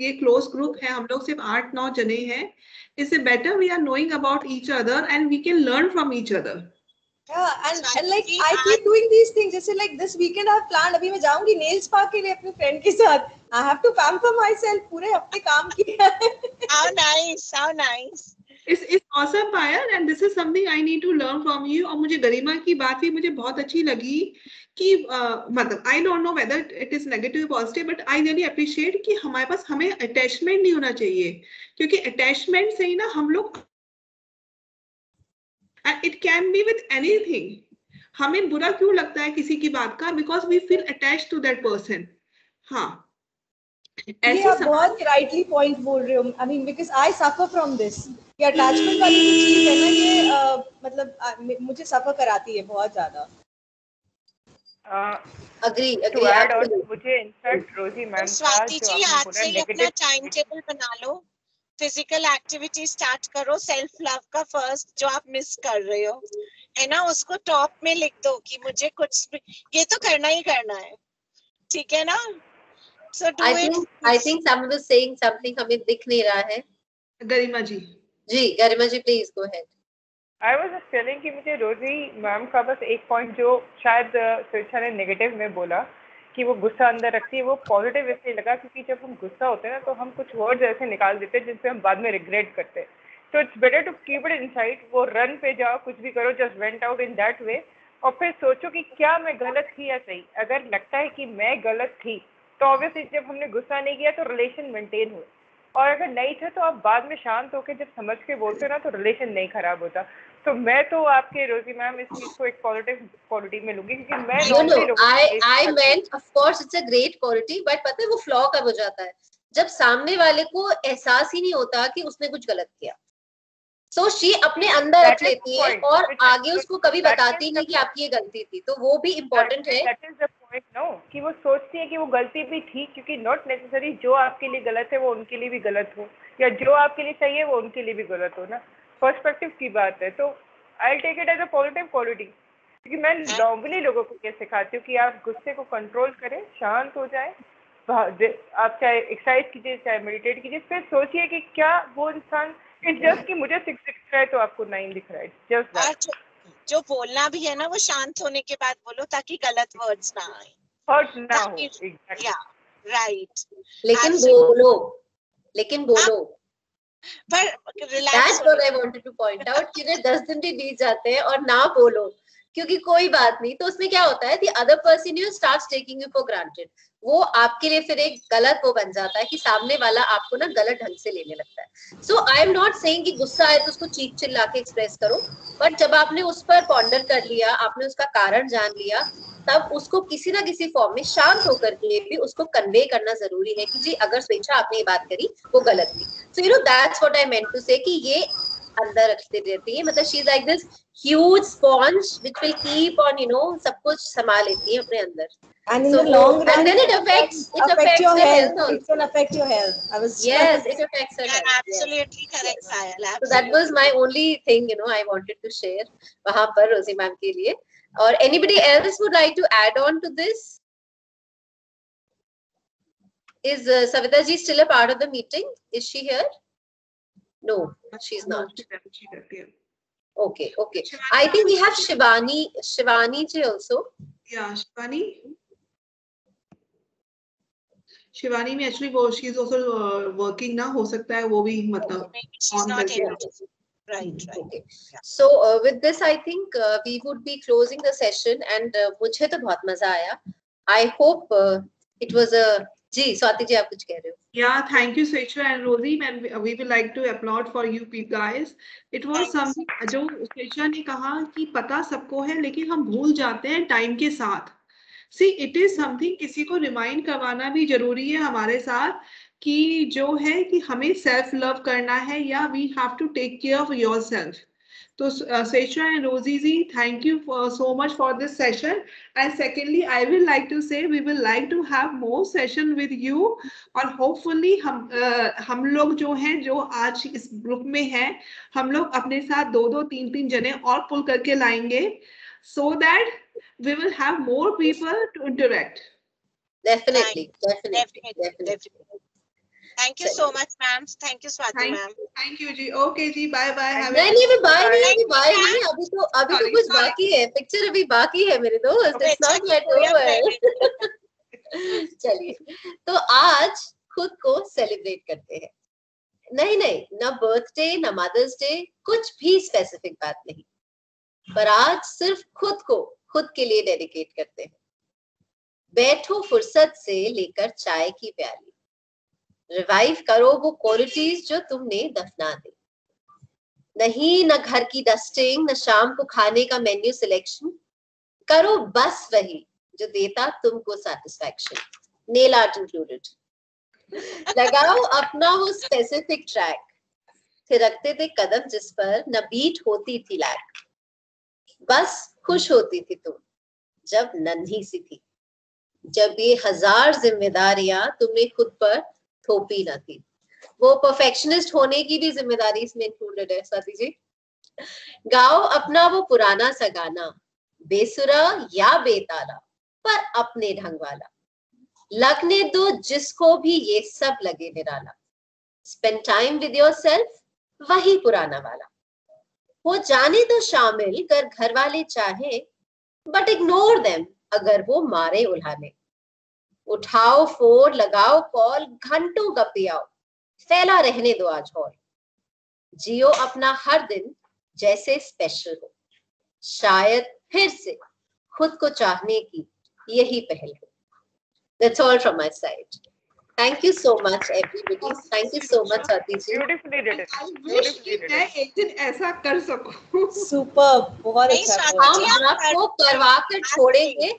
ये क्लोज ग्रुप है, हम लोग सिर्फ 8-9 जने हैं. इससे better we are knowing about each other and we can learn from each other. Yeah, and like I keep doing these things. जैसे like this weekend I have planned, अभी मैं जाऊंगी nail spa के लिए अपने friend के साथ. I have to pamper myself. पूरे हफ्ते काम किया है. How nice, how nice. It's awesome Payal and this is something I need to learn from you. और मुझे गरिमा की बात भी मुझे बहुत अच्छी लगी कि मतलब I don't know whether it is negative or positive but I really appreciate कि हमारे पास हमें attachment नहीं होना चाहिए क्योंकि attachment से ही ना हम लोग and it can be with anything. हमें बुरा क्यों लगता है किसी की बात का because we feel attached to that person. हाँ ये आप बहुत rightly point बोल रहे हो. I mean because I suffer from this. ये attachment वाली जो चीज है ना ये मतलब मुझे suffer कराती है बहुत ज्यादा. agree to add on, मुझे इनफैक्ट रोजी मैम स्वाति जी आज से ही अपना टाइम टेबल बना लो, फिजिकल एक्टिविटी स्टार्ट करो, सेल्फ लव का फर्स्ट जो आप मिस कर रहे हो है ना उसको टॉप में लिख दो कि मुझे कुछ ये तो करना ही करना है, ठीक है ना. So do I think someone was saying something हमें दिख नहीं रहा है. Garima ji please go ahead. I was just telling कि मुझे रोजी मैम का बस एक पॉइंट जो शायद स्वेच्छा ने नेगेटिव में बोला कि वो गुस्सा अंदर रखती है, वो पॉजिटिव इसलिए लगा क्योंकि जब हम गुस्सा होते हैं ना तो हम कुछ वर्ड्स ऐसे निकाल देते हैं जिनसे हम बाद में रिग्रेट करते हैं. तो it's better to keep it inside. वो रन पे जाओ, कुछ भी करो, just vent out in that way और फिर सोचो कि क्या मैं गलत थी या सही. अगर लगता है कि मैं गलत थी तो ऑब्वियसली जब हमने गुस्सा नहीं किया तो रिलेशन मेंटेन हुए, और अगर नहीं था तो आप बाद में शांत होकर जब समझ के बोलते हो ना तो रिलेशन नहीं खराब होता. तो मैं तो आपके रोजी मैम इस चीज को एक पॉजिटिव क्वालिटी में लूंगी क्योंकि मैं I meant of course it's a great quality but पता है वो फ्लॉ कब हो जाता है जब सामने वाले को एहसास ही नहीं होता कि उसने कुछ गलत किया. So she अपने अंदर रख लेती है और आगे उसको कभी बताती नहीं कि आपकी ये गलती थी. तो वो भी इम्पोर्टेंट है. That is the point, no, कि वो सोचती है कि वो गलती भी थी क्योंकि नॉट नेसेसरी जो आपके लिए गलत है वो उनके लिए भी गलत हो या जो आपके लिए सही है वो उनके लिए भी गलत हो ना. पर्सपेक्टिव की बात है. तो I take it as a positive quality क्योंकि मैं नॉर्मली लोगों को ये सिखाती हूँ कि आप गुस्से को कंट्रोल करें, शांत हो जाए, आप चाहे एक्सरसाइज कीजिए चाहे मेडिटेट कीजिए, फिर सोचिए कि क्या वो इंसान इट्स जस्ट कि मुझे 6 दिख रहा है तो आपको 9 दिख रहा है. Just that. जो बोलना भी है ना वो शांत होने के बाद बोलो ताकि गलत वर्ड्स ना आए, हर्ट ना हो. Exactly right. लेकिन बोलो पर That's what I wanted to point out कि 10 दिन भी बीत जाते हैं और ना बोलो क्योंकि कोई बात नहीं. तो उसमें क्या होता है the other person you starts taking you for granted. वो आपके लिए फिर एक गलत वो बन जाता है कि सामने वाला आपको ना गलत ढंग से लेने लगता है. So I am not saying कि गुस्सा आए तो उसको चीख चिल्ला के एक्सप्रेस करो, बट जब आपने उस पर पॉन्डर कर लिया, आपने उसका कारण जान लिया, तब उसको किसी ना किसी फॉर्म में शांत होकर के भी उसको कन्वे करना जरूरी है कि जी अगर स्वेच्छा आपने ये बात करी वो गलत थी. So you know that's what I meant to say कि ये अंदर रखते रहती है. मतलब she is like this huge sponge which will keep on सब कुछ संभाल लेती है अपने अंदर. And in the long run, and then it affects your health. Also. It will affect your health. Yes, it affects your health. Absolutely correct, Payal. So that was my only thing I wanted to share वहाँ पर रोजी ma'am के लिए. Or anybody else would like to add on to this? Is Savita ji still a part of the meeting? Is she here? No, she's not. Okay. I think we have Shivani ji also. Yeah, Shivani में actually वो she is also working ना, हो सकता है वो भी मतलब she's not able to. Right. Okay. So with this I think we would be closing the session and मुझे तो बहुत मजा आया. I hope it was a जी स्वाति जी आप कुछ कह रहे हो? Yeah, thank you, Swechha and Rosie, and we will like to applaud for you guys. It was something जो Swechha ने कहा कि पता सबको है लेकिन हम भूल जाते हैं टाइम के साथ. See, it is something किसी को रिमाइंड करवाना भी जरूरी है हमारे साथ कि जो है कि हमें सेल्फ लव करना है या we have to take care of yourself. So, Swechha and Rosie ji, thank you so much for this session. And secondly, I will like to say we will like to have more session with you. और hopefully हम लोग जो हैं जो आज इस group में हैं हम लोग अपने साथ 2-3 जने और पुल करके लाएंगे so that we will have more people to interact. Definitely. Thank you so much, ma'am. Thank you, Swati ma'am. Thank you ji. Okay ji. Bye bye. नहीं बाय नहीं अभी तो कुछ बाकी है. पिक्चर अभी बाकी है मेरे दोस्त. It's not yet over. चलिए तो आज खुद को सेलिब्रेट करते हैं. नहीं ना बर्थडे ना मदर्स डे कुछ भी स्पेसिफिक बात नहीं पर आज सिर्फ खुद के लिए डेडिकेट करते हैं. बैठो फुर्सत से लेकर चाय की प्याली. रिवाइव करो वो क्वालिटीज जो तुमने दफना दी. नहीं न घर की डस्टिंग न शाम को खाने का मेन्यू सिलेक्शन. करो बस वही जो देता तुमको सैटिस्फैक्शन. Nail art included. लगाओ अपना वो स्पेसिफिक ट्रैक. थिरकते थे कदम जिस पर न बीट होती थी लैक. बस खुश होती थी तुम जब नन्ही सी थी. जब ये 1000 जिम्मेदारियां तुमने खुद पर थोपी न थी. वो परफेक्शनिस्ट होने की भी जिम्मेदारी इसमें इंक्लूडेड है स्वाति जी. गाओ अपना वो पुराना सा गाना बेसुरा या बेताला पर अपने ढंग वाला. लगने दो जिसको भी ये सब लगे निराला. स्पेंड टाइम विद योरसेल्फ वही पुराना वाला. वो जाने दो शामिल कर घर वाले चाहे बट इग्नोर देम अगर वो मारे उल्हाने. उठाओ फोन लगाओ कॉल घंटों गप्पे आओ. फैला रहने दो आज हॉल. जियो अपना हर दिन जैसे स्पेशल हो. शायद फिर से खुद को चाहने की यही पहल हो. That's all from my side. Thank you so much everybody. Thank you so much Swati ji. Beautifully written. I wish कि मैं एक दिन ऐसा कर सकूं. Super, बहुत अच्छा. हम आपको करवा कर छोड़ेंगे.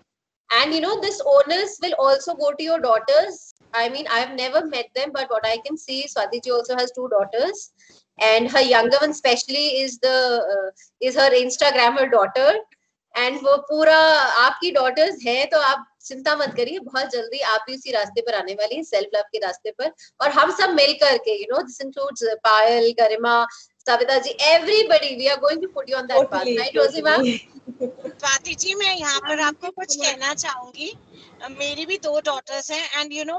And you know this onus will also go to your daughters. I mean I've never met them but what I can see Swati ji also has 2 daughters and her younger one especially is her Instagrammer daughter. And वो पूरा आपकी daughters हैं तो आप चिंता मत करिए. बहुत जल्दी आप भी उसी रास्ते पर आने वाली हैं सेल्फ लव के रास्ते पर. और हम सब मिल करके this includes Payal Garima Savita ji everybody we are going to put you on that path. Right Rosy ma'am? Swati ji मैं यहाँ पर आपको कुछ कहना चाहूंगी. मेरी भी 2 डॉटर्स हैं एंड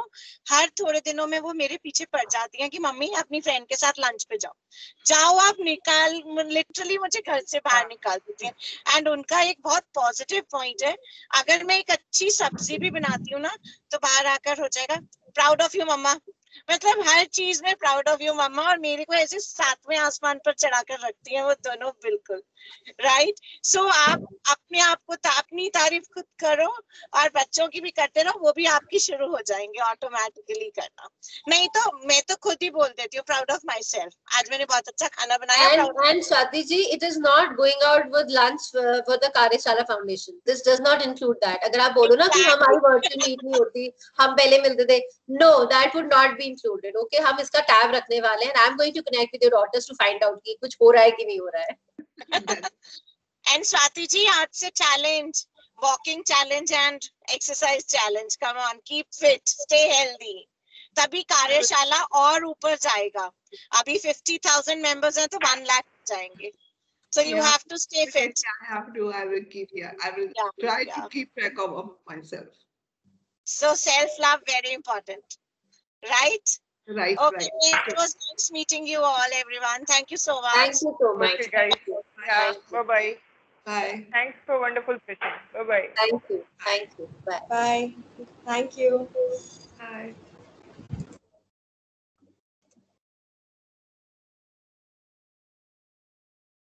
हर थोड़े दिनों में वो मेरे पीछे पड़ जाती हैं कि मम्मी अपनी फ्रेंड के साथ लंच पे जाओ आप लिटरली मुझे घर से बाहर निकाल देती हैं. एंड उनका एक बहुत पॉजिटिव पॉइंट है. अगर मैं एक अच्छी सब्जी भी बनाती हूँ ना तो बाहर आकर हो जाएगा प्राउड ऑफ यू मम्मा. मतलब हर चीज में प्राउड ऑफ यू मम्मा. और मेरे को ऐसे 7वें आसमान पर चढ़ाकर रखती हैं वो दोनों. बिल्कुल राइट. सो आप अपने आप को अपनी तारीफ खुद करो और बच्चों की भी करते रहो. वो भी आपकी शुरू हो जाएंगे ऑटोमेटिकली करना. नहीं तो मैं तो खुद ही बोल देती हूँ प्राउड ऑफ माई सेल्फ. आज मैंने बहुत अच्छा खाना बनाया. And Swati ji, it is not going out with lunch for the कार्यशाला foundation. This does not include that. अगर आप बोलो ना कि हमारी वर्चुअल मीट नहीं होती हम पहले मिलते थे. No, that would not be included. Okay, हम इसका टैब रखने वाले हैं. I'm going to connect with your daughters to find out कि कुछ हो रहा है कि नहीं हो रहा है. And Swati ji, आज से challenge, walking challenge and exercise challenge. Come on, keep fit, stay healthy. तभी कार्यशाला और ऊपर जाएगा. अभी 50,000 members हैं तो 1 lakh जाएंगे. So you have to stay fit. I will try to keep track of myself. So self-love very important, right? Right. Okay, right. It was nice meeting you all, everyone. Thank you so much. Thank you so much. Okay, guys. Yeah. Bye-bye. Bye. Thanks for wonderful session. Bye-bye. Thank you. Bye. Bye. Thank you. Bye.